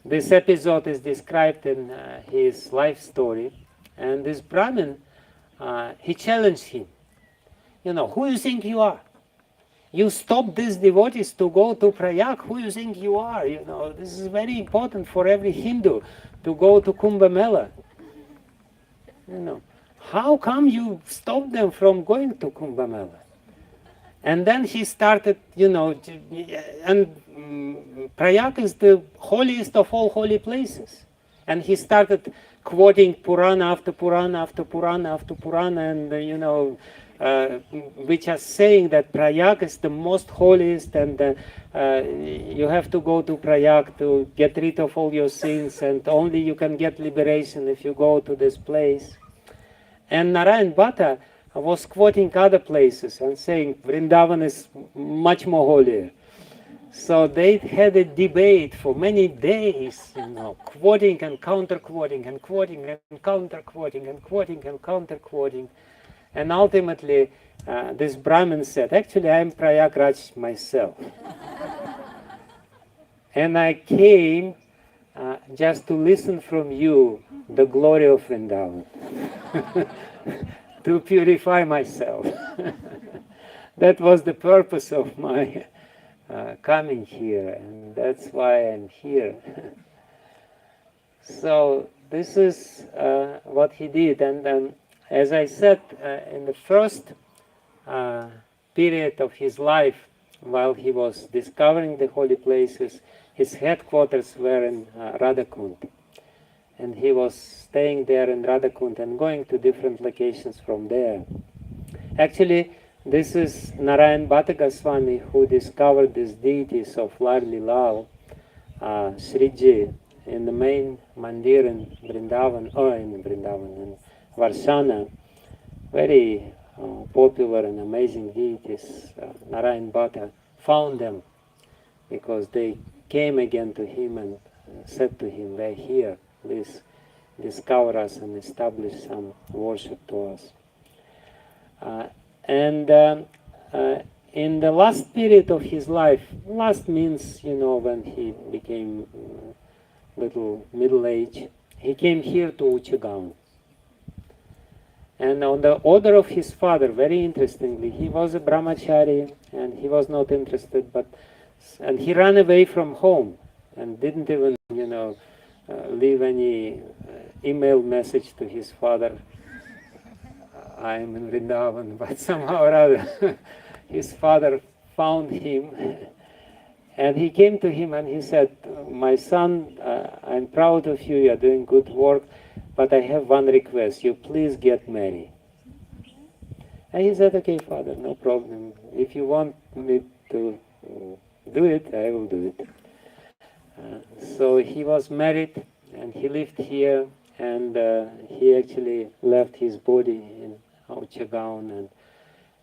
[SPEAKER 1] This episode is described in his life story, and this Brahmin, he challenged him. You know, who you think you are? You stopped these devotees to go to Prayag. Who you think you are? You know, this is very important for every Hindu to go to Kumbh Mela. You know, how come you stopped them from going to Kumbh Mela? And then he started, you know, and Prayag is the holiest of all holy places. And he started quoting Purana after Purana after Purana after Purana, and you know, which are saying that Prayag is the most holiest, and you have to go to Prayag to get rid of all your sins, and only you can get liberation if you go to this place. And Narayan Bhatta was quoting other places and saying Vrindavan is much more holier. So they had a debate for many days, you know, quoting and counter-quoting and quoting and counter-quoting and quoting and counter-quoting. And ultimately, this Brahmin said, actually, I am Prayagraj myself. And I came just to listen from you the glory of Vrindavan, to purify myself. That was the purpose of my coming here, and that's why I'm here. So this is what he did, and as I said, in the first period of his life, while he was discovering the holy places, his headquarters were in Radhakund, and he was staying there in Radhakund and going to different locations from there. Actually, this is Narayan Bhatta Goswami who discovered these deities of Lar Lilal, Sriji in the main mandir in Vrindavan, in Varshana, very popular and amazing deities, Narayan Bhatta, found them because they came again to him and said to him, "We're here, please discover us and establish some worship to us." And in the last period of his life, last means, when he became little middle age, he came here to Uchigaon. And on the order of his father, very interestingly, he was a brahmachari and he was not interested, and he ran away from home and didn't even, leave any email message to his father. "I'm in Vrindavan," but somehow or other, his father found him, and he came to him and he said, "My son, I'm proud of you, you're doing good work, but I have one request, you please get married." And he said, "Okay, father, no problem. If you want me to do it, I will do it." So he was married and he lived here, and he actually left his body in Uchigaon, and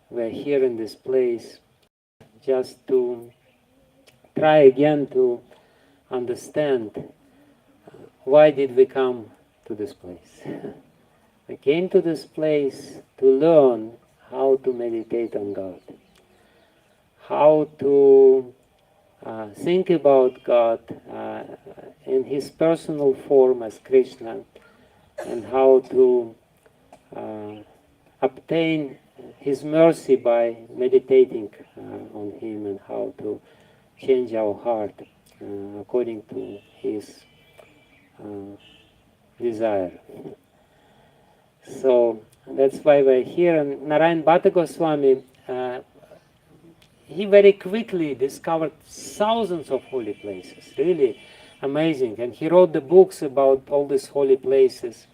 [SPEAKER 1] we're here in this place just to try again to understand why did we come to this place. We came to this place to learn how to meditate on God, how to think about God in His personal form as Krishna, and how to obtain His mercy by meditating on Him, and how to change our heart according to His desire. So that's why we're here. And Narayan Bhatta Goswami, he very quickly discovered thousands of holy places, really amazing. And he wrote the books about all these holy places.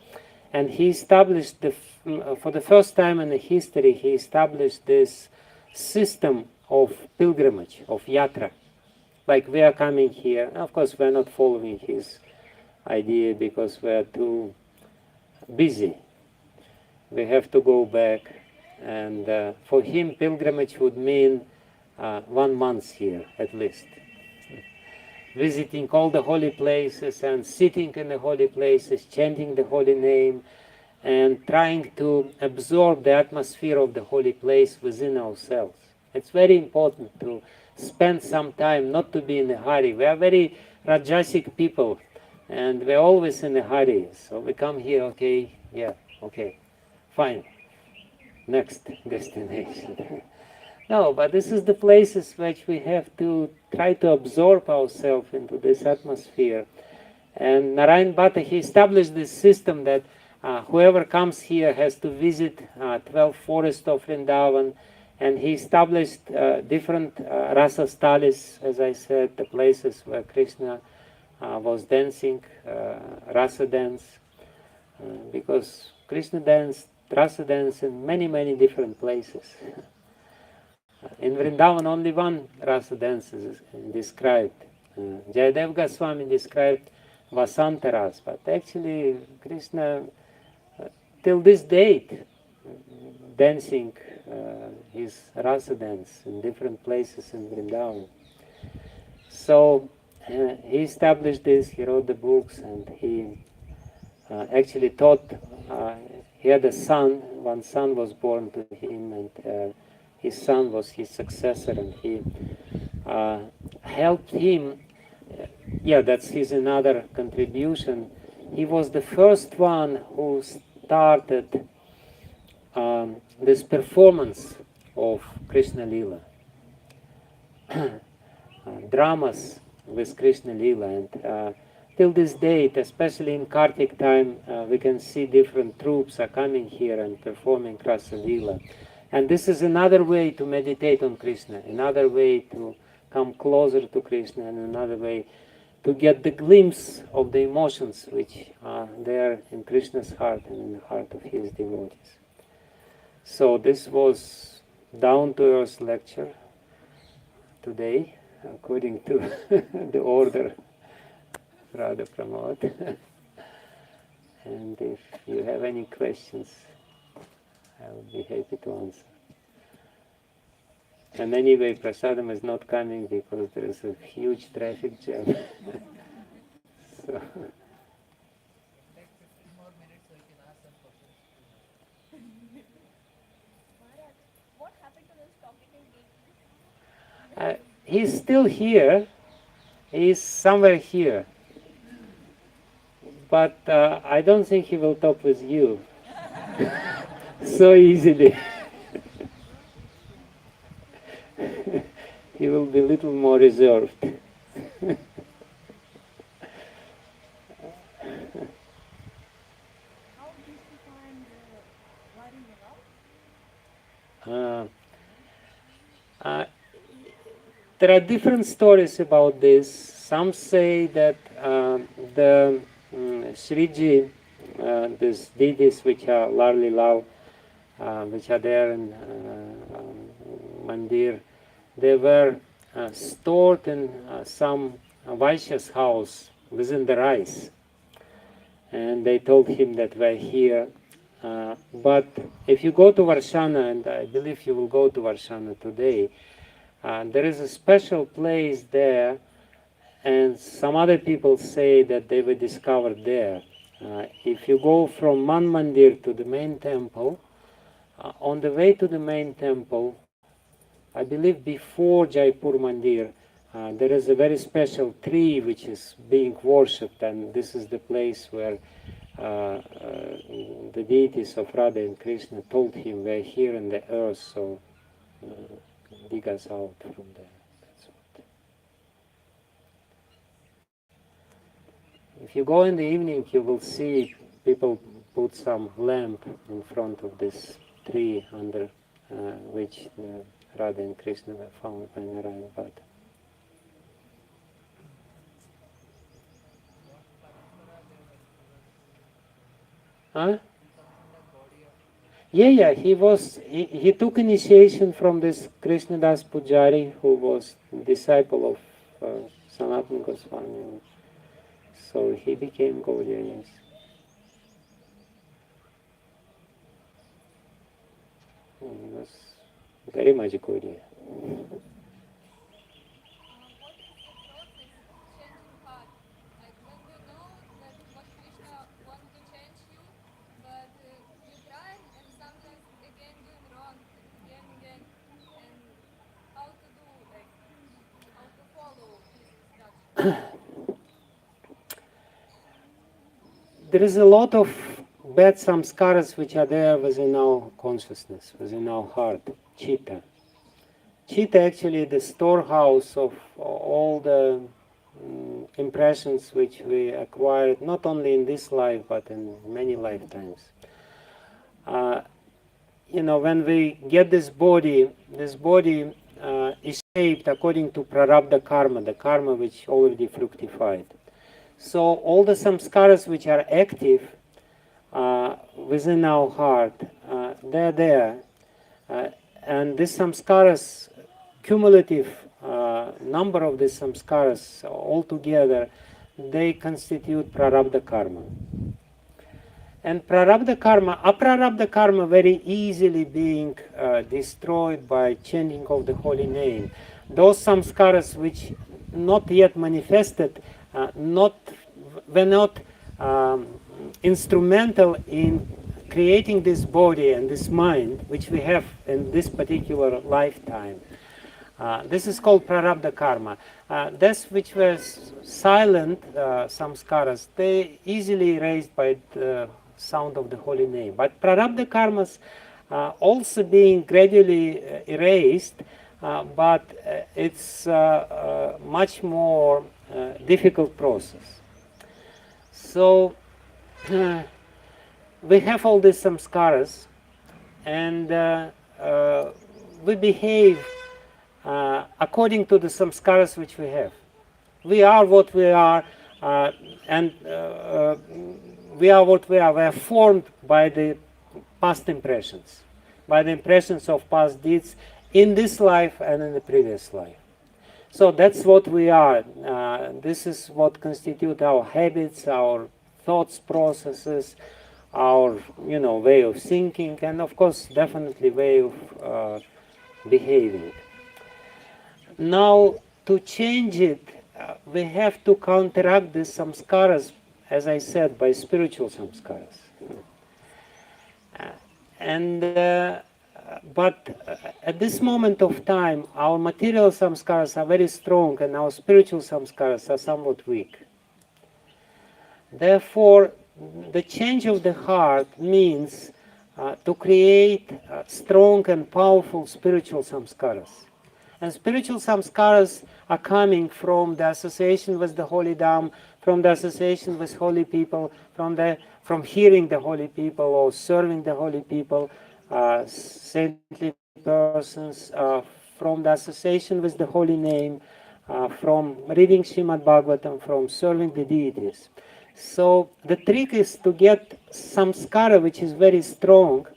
[SPEAKER 1] And he established, for the first time in the history, he established this system of pilgrimage, of yatra. Like we are coming here. Of course, we're not following his idea because we're too busy. We have to go back. And for him, pilgrimage would mean 1 month here, at least. Visiting all the holy places and sitting in the holy places, chanting the holy name, and trying to absorb the atmosphere of the holy place within ourselves. It's very important to spend some time, not to be in a hurry. We are very Rajasic people, and we're always in a hurry. So we come here, okay, fine, next destination. No, but this is the places which we have to try to absorb ourselves into this atmosphere. And Narayan Bhatta, he established this system that whoever comes here has to visit 12 forests of Vrindavan, and he established different rasa stalis, as I said, the places where Krishna was dancing, rasa dance, because Krishna danced rasa dance in many, many different places. In Vrindavan, only one rasa dance is described. Jayadev Goswami described Vasanta Ras, but actually Krishna, till this date, dancing his rasa dance in different places in Vrindavan. So he established this, he wrote the books, and he actually taught, he had a son, one son was born to him, and his son was his successor, and he helped him. That's his another contribution. He was the first one who started this performance of Krishna Lila. Dramas with Krishna Lila, and till this date, especially in Kartik time, we can see different troops are coming here and performing Rasa Lila. And this is another way to meditate on Krishna, another way to come closer to Krishna, and another way to get the glimpse of the emotions which are there in Krishna's heart and in the heart of his devotees. So this was down-to-earth lecture today, according to the order. Radha Pramod. And if you have any questions, I will be happy to answer. And anyway, Prasadam is not coming because there is a huge traffic jam. So.
[SPEAKER 2] What happened to those talkative deities?
[SPEAKER 1] He's still here. He's somewhere here. But I don't think he will talk with you so easily. He will be a little more reserved.
[SPEAKER 2] How did you find writing about?
[SPEAKER 1] There are different stories about this. Some say that the Sriji, these deities which are Larli Lal, which are there in Mandir, they were stored in some Vaishya's house within the rice. And they told him that we're here. But if you go to Varshana, and I believe you will go to Varshana today, there is a special place there, and some other people say that they were discovered there. If you go from Man Mandir to the main temple, on the way to the main temple, I believe before Jaipur Mandir, there is a very special tree which is being worshipped, and this is the place where the deities of Radha and Krishna told him, we're here in the earth, so dig us out from there. That's what. If you go in the evening, you will see people put some lamp in front of this tree under which Radha and Krishna were found by Narayan Bhatta. Huh? Yeah, he took initiation from this Krishnadas Pujari, who was disciple of Sanatana Goswami. So he became Gaudiya, yes. He was very much Gaudiya.
[SPEAKER 2] What is the process of changing heart? Like when you know that what Krishna wants to change you, but you try and sometimes again doing wrong and again, and how to do, like, how to follow his instructions.
[SPEAKER 1] There is a lot of bad samskaras which are there within our consciousness, within our heart, chitta. Chitta actually is the storehouse of all the impressions which we acquired, not only in this life, but in many lifetimes. When we get this body is shaped according to prarabdha karma, the karma which already fructified. So all the samskaras which are active within our heart, they're there. And these samskaras, cumulative number of these samskaras altogether, they constitute prarabdha karma. And prarabdha karma, aprarabdha karma very easily being destroyed by chanting of the holy name. Those samskaras which not yet manifested, were not instrumental in creating this body and this mind, which we have in this particular lifetime. This is called prarabdha karma. Those which were silent samskaras, they easily erased by the sound of the holy name. But prarabdha karmas also being gradually erased, but it's a much more difficult process. So we have all these samskaras, and we behave according to the samskaras which we have. We are what we are, and we are what we are. We are formed by the past impressions, by the impressions of past deeds in this life and in the previous life. So that's what we are. This is what constitute our habits, our thoughts processes, our way of thinking, and of course definitely way of behaving. Now to change it, we have to counteract these samskaras, as I said, by spiritual samskaras. And but at this moment of time, our material samskaras are very strong and our spiritual samskaras are somewhat weak. Therefore, the change of the heart means to create strong and powerful spiritual samskaras. And spiritual samskaras are coming from the association with the holy Dham, from the association with holy people, from hearing the holy people or serving the holy people, saintly persons, from the association with the holy name, from reading Srimad Bhagavatam, from serving the deities. So the trick is to get samskara which is very strong,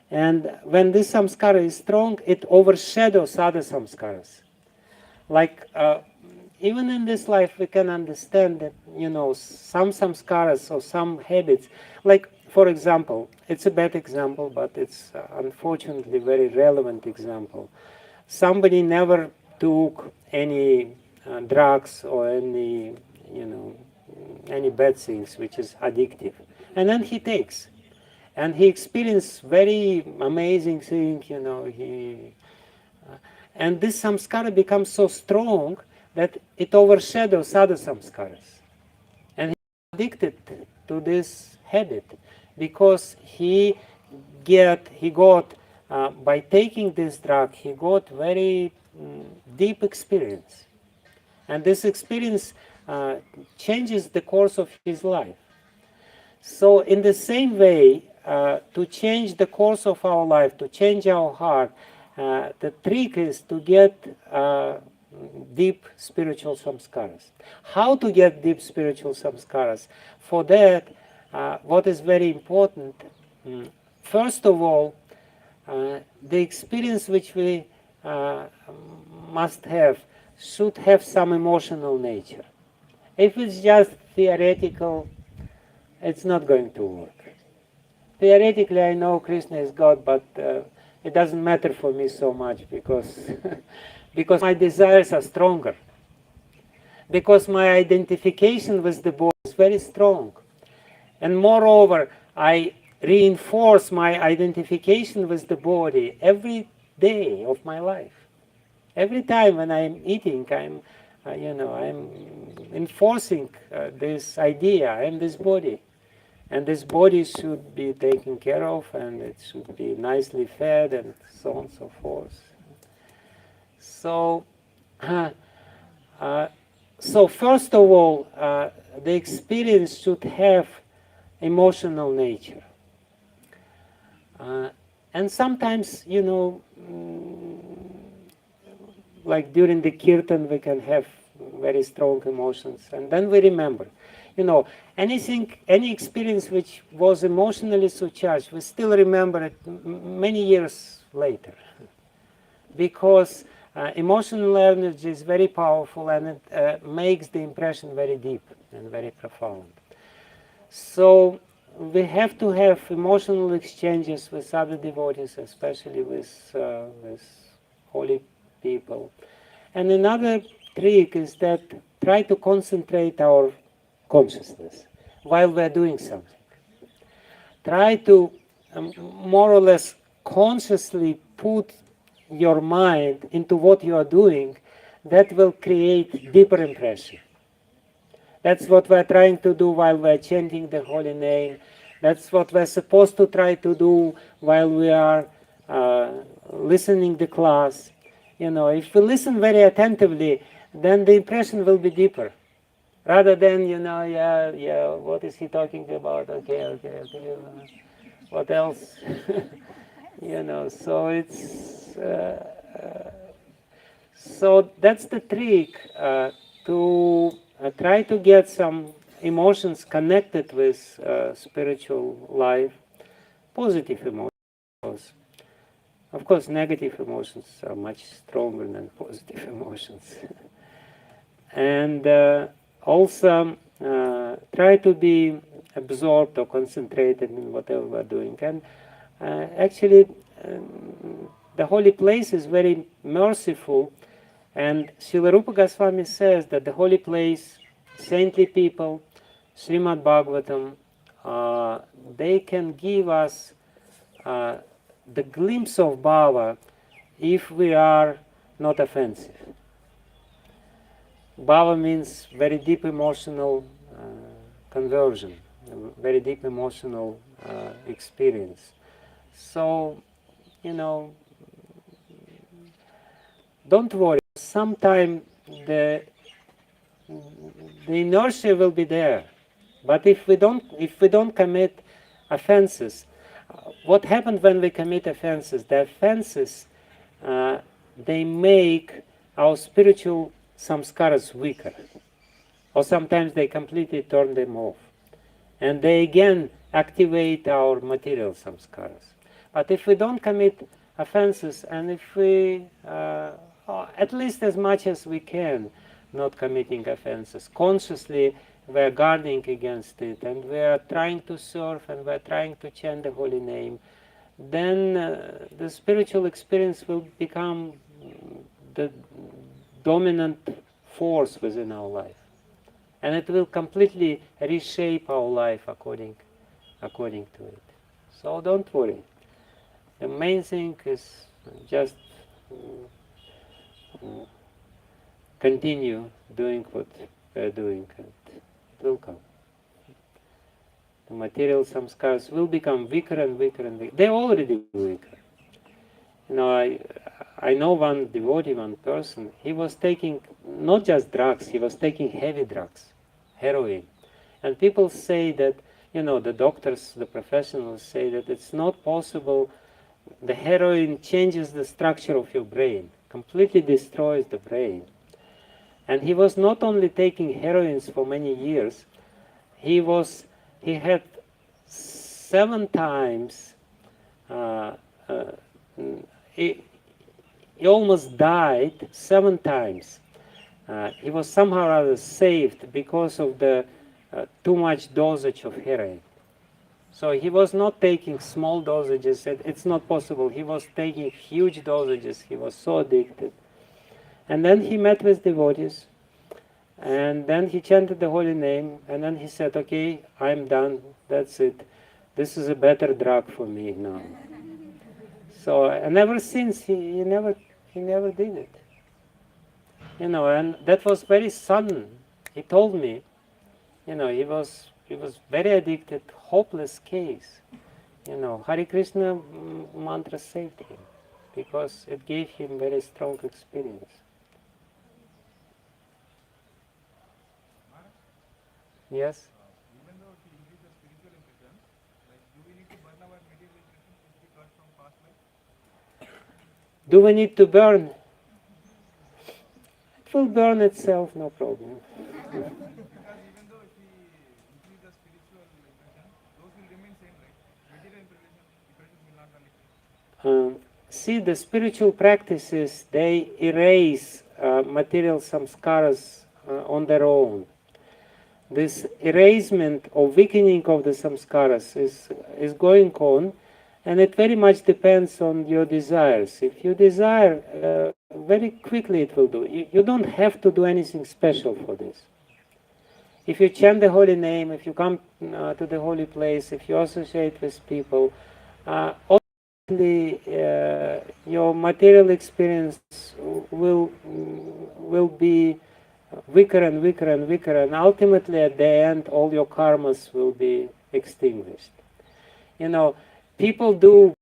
[SPEAKER 1] and when this samskara is strong, it overshadows other samskaras. Like even in this life we can understand that some samskaras or some habits, like for example, it's a bad example but it's unfortunately very relevant example. Somebody never took any drugs or any any bad things which is addictive, and then he takes, and he experienced very amazing thing, and this samskara becomes so strong that it overshadows other samskaras, and he's addicted to this habit because he got by taking this drug he got very deep experience, and this experience changes the course of his life. So in the same way, to change the course of our life, to change our heart, the trick is to get deep spiritual samskaras. How to get deep spiritual samskaras? For that, what is very important, first of all, the experience which we must have should have some emotional nature. If it's just theoretical, it's not going to work. Theoretically, I know Krishna is God, but it doesn't matter for me so much because because my desires are stronger. Because my identification with the body is very strong. And moreover, I reinforce my identification with the body every day of my life. Every time when I'm eating, I'm enforcing this idea. I'm this body. And this body should be taken care of, and it should be nicely fed, and so on and so forth. So, so first of all, the experience should have emotional nature. And sometimes, like during the kirtan, we can have very strong emotions, and then we remember. Any experience which was emotionally so charged, we still remember it many years later. Because emotional energy is very powerful, and it makes the impression very deep and very profound. So we have to have emotional exchanges with other devotees, especially with holy people. And another trick is that try to concentrate our consciousness while we're doing something. Try to more or less consciously put your mind into what you are doing. That will create deeper impression. That's what we're trying to do while we're chanting the holy name. That's what we're supposed to try to do while we are listening the class. If we listen very attentively, then the impression will be deeper. Rather than, what is he talking about? Okay. What else? So it's... so that's the trick, to try to get some emotions connected with spiritual life, positive emotions. Of course, negative emotions are much stronger than positive emotions. And also try to be absorbed or concentrated in whatever we're doing. And actually, the holy place is very merciful. And Srila Rupa Goswami says that the holy place, saintly people, Srimad Bhagavatam, they can give us the glimpse of Bhava if we are not offensive. Bhava means very deep emotional conversion, very deep emotional experience. So, don't worry. Sometime the inertia will be there, but if we don't commit offenses, what happens when we commit offenses? The offenses they make our spiritual samskaras weaker, or sometimes they completely turn them off, and they again activate our material samskaras. But if we don't commit offenses, and if we, at least as much as we can, not committing offenses, consciously we are guarding against it, and we are trying to serve, and we are trying to chant the holy name, then the spiritual experience will become the dominant force within our life. And it will completely reshape our life according to it. So don't worry. The main thing is just continue doing what we're doing, and it will come. The material samskars will become weaker and weaker and weaker. They're already weaker. I know one devotee, one person, he was taking not just drugs, he was taking heavy drugs, heroin. And people say that, the doctors, the professionals say that it's not possible. The heroin changes the structure of your brain, completely destroys the brain. And he was not only taking heroins for many years, he had 7 times, he almost died 7 times. He was somehow or other saved because of the too much dosage of heroin. So he was not taking small dosages. It's not possible. He was taking huge dosages. He was so addicted. And then he met with devotees. And then he chanted the holy name. And then he said, okay, I'm done. That's it. This is a better drug for me now. So, and ever since, he never did it. And that was very sudden. He told me, he was very addicted, hopeless case. Hare Krishna mantra saved him because it gave him very strong experience. Yes?
[SPEAKER 3] Even though to increase the spiritual impressions, like do we need to burn our material impressions which we got from past life?
[SPEAKER 1] Do we need to burn? It will burn itself, no problem.
[SPEAKER 3] Because even though if we increase the spiritual impressions, those will remain same, right? Material impressions will not vanish.
[SPEAKER 1] See, the spiritual practices, they erase material samskaras on their own. This erasement or weakening of the samskaras is going on, and it very much depends on your desires. If you desire, very quickly it will do. You don't have to do anything special for this. If you chant the holy name, if you come to the holy place, if you associate with people, ultimately your material experience will be weaker and weaker and weaker, and ultimately at the end all your karmas will be extinguished. People do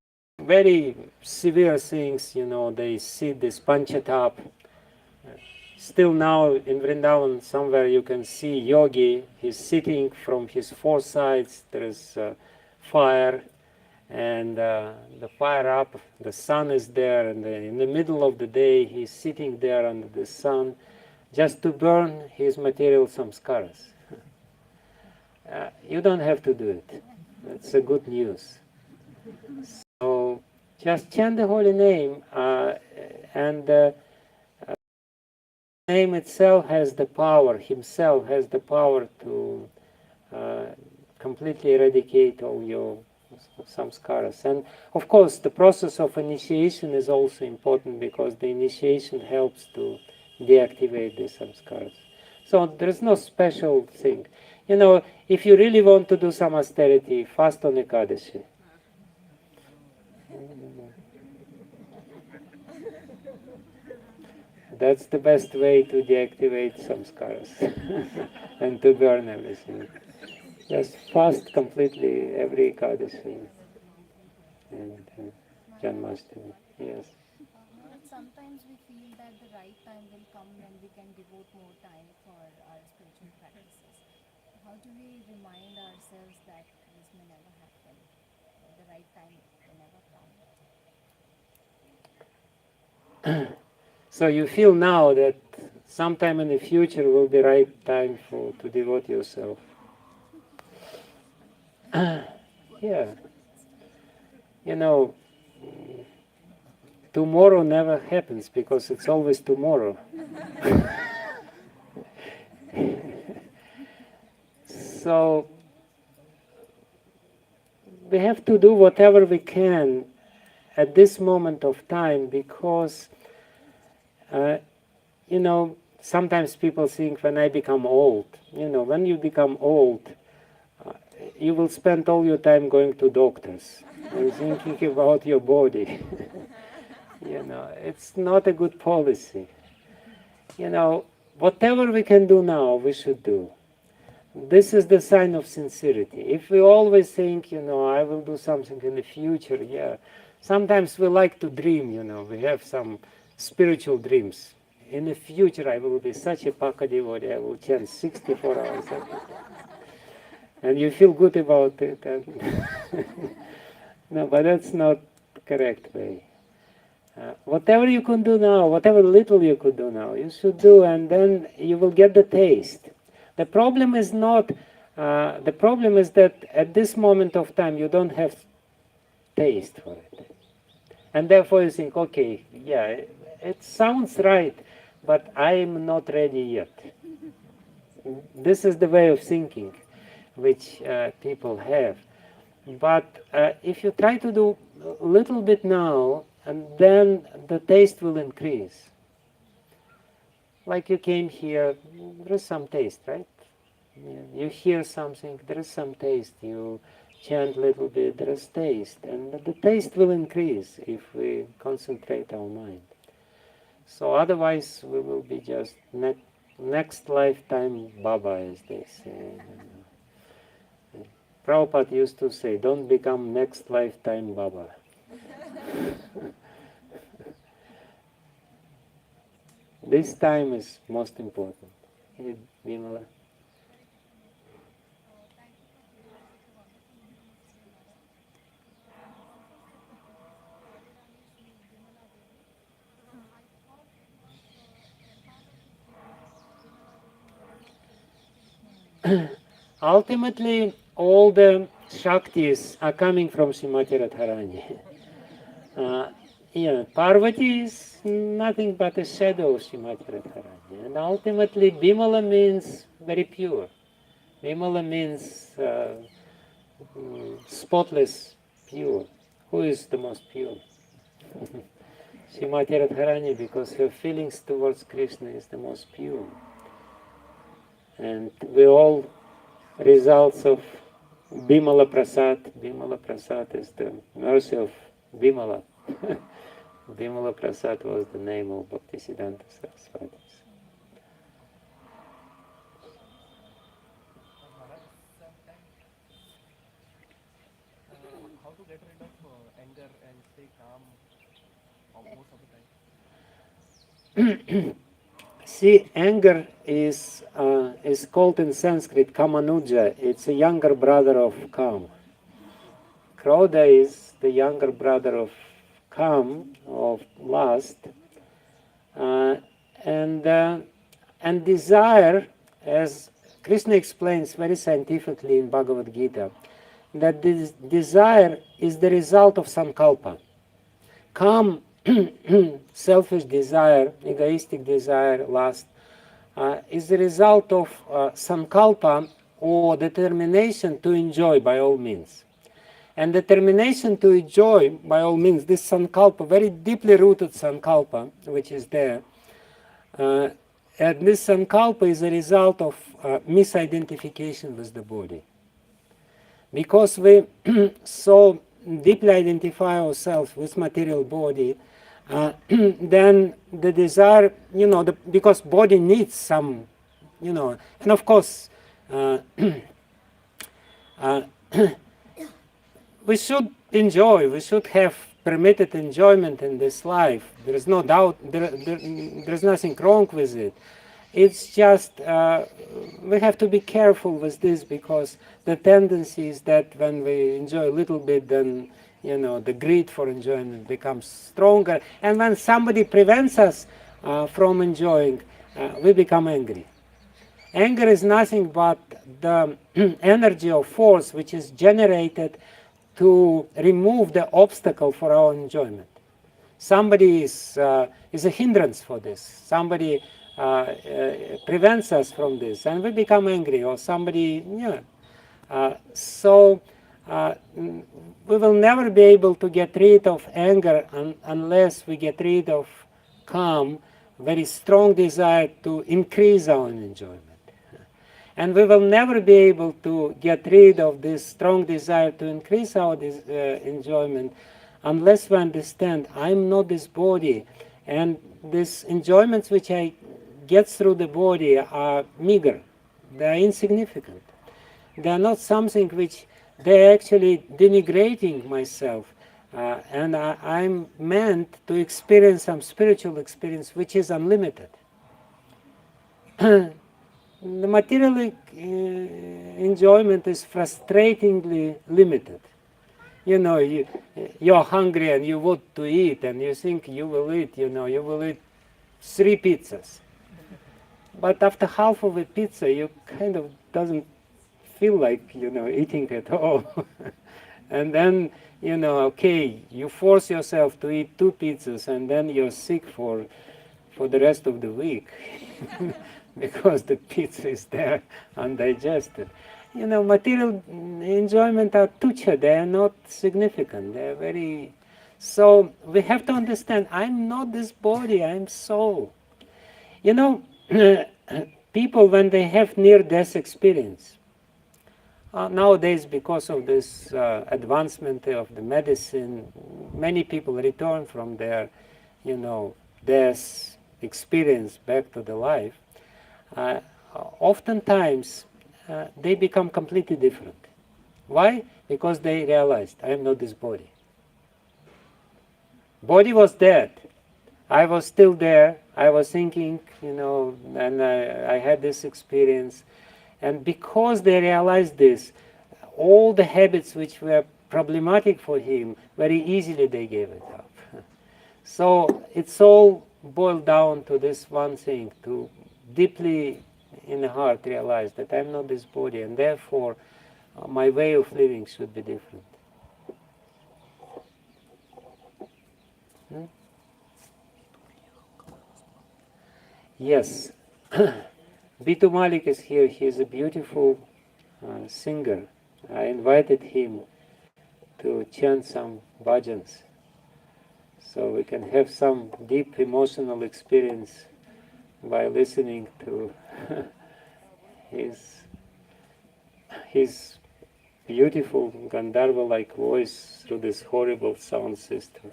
[SPEAKER 1] very severe things, they see this panchatap. Still now in Vrindavan somewhere you can see yogi, he's sitting from his 4 sides, there is fire, and the fire up, the sun is there, and in the middle of the day he's sitting there under the sun, just to burn his material samskaras. You don't have to do it. That's a good news. So just chant the holy name and name itself has the power, himself has the power to completely eradicate all your samskaras. And of course, the process of initiation is also important because the initiation helps to deactivate the samskaras. So there is no special thing. You know, if you really want to do some austerity, fast on Ekadashi. That's the best way to deactivate samskaras and to burn everything. Just fast completely every Ekadashi and Janmashtami. Yes.
[SPEAKER 4] But sometimes we feel that the right time will come when we can devote more time for our spiritual practices. How do we remind ourselves that this may never happen? The right time will never come.
[SPEAKER 1] So you feel now that sometime in the future will be right time to devote yourself. Yeah. You know, tomorrow never happens because it's always tomorrow. So we have to do whatever we can at this moment of time because, you know, sometimes people think when I become old, you know, when you become old, you will spend all your time going to doctors and thinking about your body. You know, it's not a good policy. You know, whatever we can do now, we should do. This is the sign of sincerity. If we always think, you know, I will do something in the future, yeah. Sometimes we like to dream, you know, we have some spiritual dreams. In the future I will be such a Paka devotee, I will chant 64 hours every day. And you feel good about it. And no, but that's not the correct way. Whatever you can do now, whatever little you could do now, you should do, and then you will get the taste. The problem is not, the problem is that at this moment of time you don't have taste for it. And therefore you think, okay, yeah, it sounds right, but I'm not ready yet. This is the way of thinking which people have. But if you try to do a little bit now, and then the taste will increase. Like you came here, there is some taste, right? You hear something, there is some taste. You chant a little bit, there is taste. And the taste will increase if we concentrate our mind. So otherwise we will be just next lifetime Baba, as they say. Prabhupada used to say, don't become next lifetime Baba. This time is most important. Vimala? Ultimately, all the Shaktis are coming from Srimati Radharani. Parvati is nothing but a shadow of Srimati Radharani. And ultimately, Bimala means very pure. Bimala means spotless, pure. Who is the most pure? Srimati Radharani, because her feelings towards Krishna is the most pure. And we all results of Bimala Prasad. Bimala Prasad is the mercy of Bimala. Bimala Prasad was the name of Bhaktisiddhanta Saraswati.
[SPEAKER 3] How to get rid of anger and stay calm most of the time?
[SPEAKER 1] See, anger is called in Sanskrit Kamanuja. It's a younger brother of Kam. Krodha is the younger brother of Kam, of lust, and desire, as Krishna explains very scientifically in Bhagavad Gita, that this desire is the result of sankalpa. Kam, selfish desire, egoistic desire, lust, is the result of sankalpa or determination to enjoy by all means. And determination to enjoy by all means, this sankalpa, very deeply rooted sankalpa, which is there, and this sankalpa is a result of misidentification with the body. Because we so deeply identify ourselves with material body, then the desire, because body needs some, and of course, we should enjoy, we should have permitted enjoyment in this life. There is no doubt, there's nothing wrong with it. It's just we have to be careful with this, because the tendency is that when we enjoy a little bit, then the greed for enjoyment becomes stronger, and when somebody prevents us from enjoying, we become angry. Anger is nothing but the energy or force which is generated to remove the obstacle for our enjoyment. Somebody is a hindrance for this. Somebody prevents us from this, and we become angry, or somebody, so we will never be able to get rid of anger unless we get rid of calm, very strong desire to increase our enjoyment. And we will never be able to get rid of this strong desire to increase our enjoyment unless we understand I'm not this body, and these enjoyments which I get through the body are meager, they are insignificant. They are not something which they are actually denigrating myself, and I'm meant to experience some spiritual experience which is unlimited. The material enjoyment is frustratingly limited. You're hungry and you want to eat, and you think you will eat 3 pizzas. But after half of a pizza, you kind of doesn't feel like, eating at all. And then, okay, you force yourself to eat 2 pizzas, and then you're sick for the rest of the week. Because the pizza is there undigested. Material enjoyment are tucha, they are not significant, they are very... So we have to understand, I'm not this body, I'm soul. People, when they have near-death experience, nowadays, because of this advancement of the medicine, many people return from their, death experience back to the life. Oftentimes they become completely different. Why? Because they realized, I am not this body. Body was dead. I was still there. I was thinking, and I had this experience. And because they realized this, all the habits which were problematic for him, very easily they gave it up. So it's all boiled down to this one thing, to deeply in the heart realize that I'm not this body, and therefore my way of living should be different. Yes, Bitu Malik is here. He is a beautiful singer. I invited him to chant some bhajans, so we can have some deep emotional experience by listening to his beautiful Gandharva-like voice through this horrible sound system.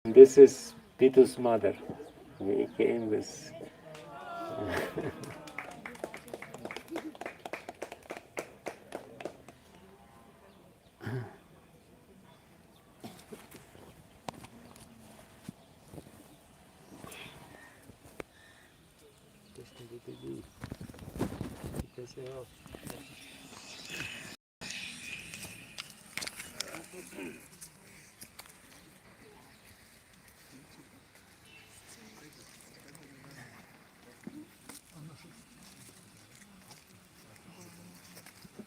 [SPEAKER 1] This is Pitu's mother. We came with Because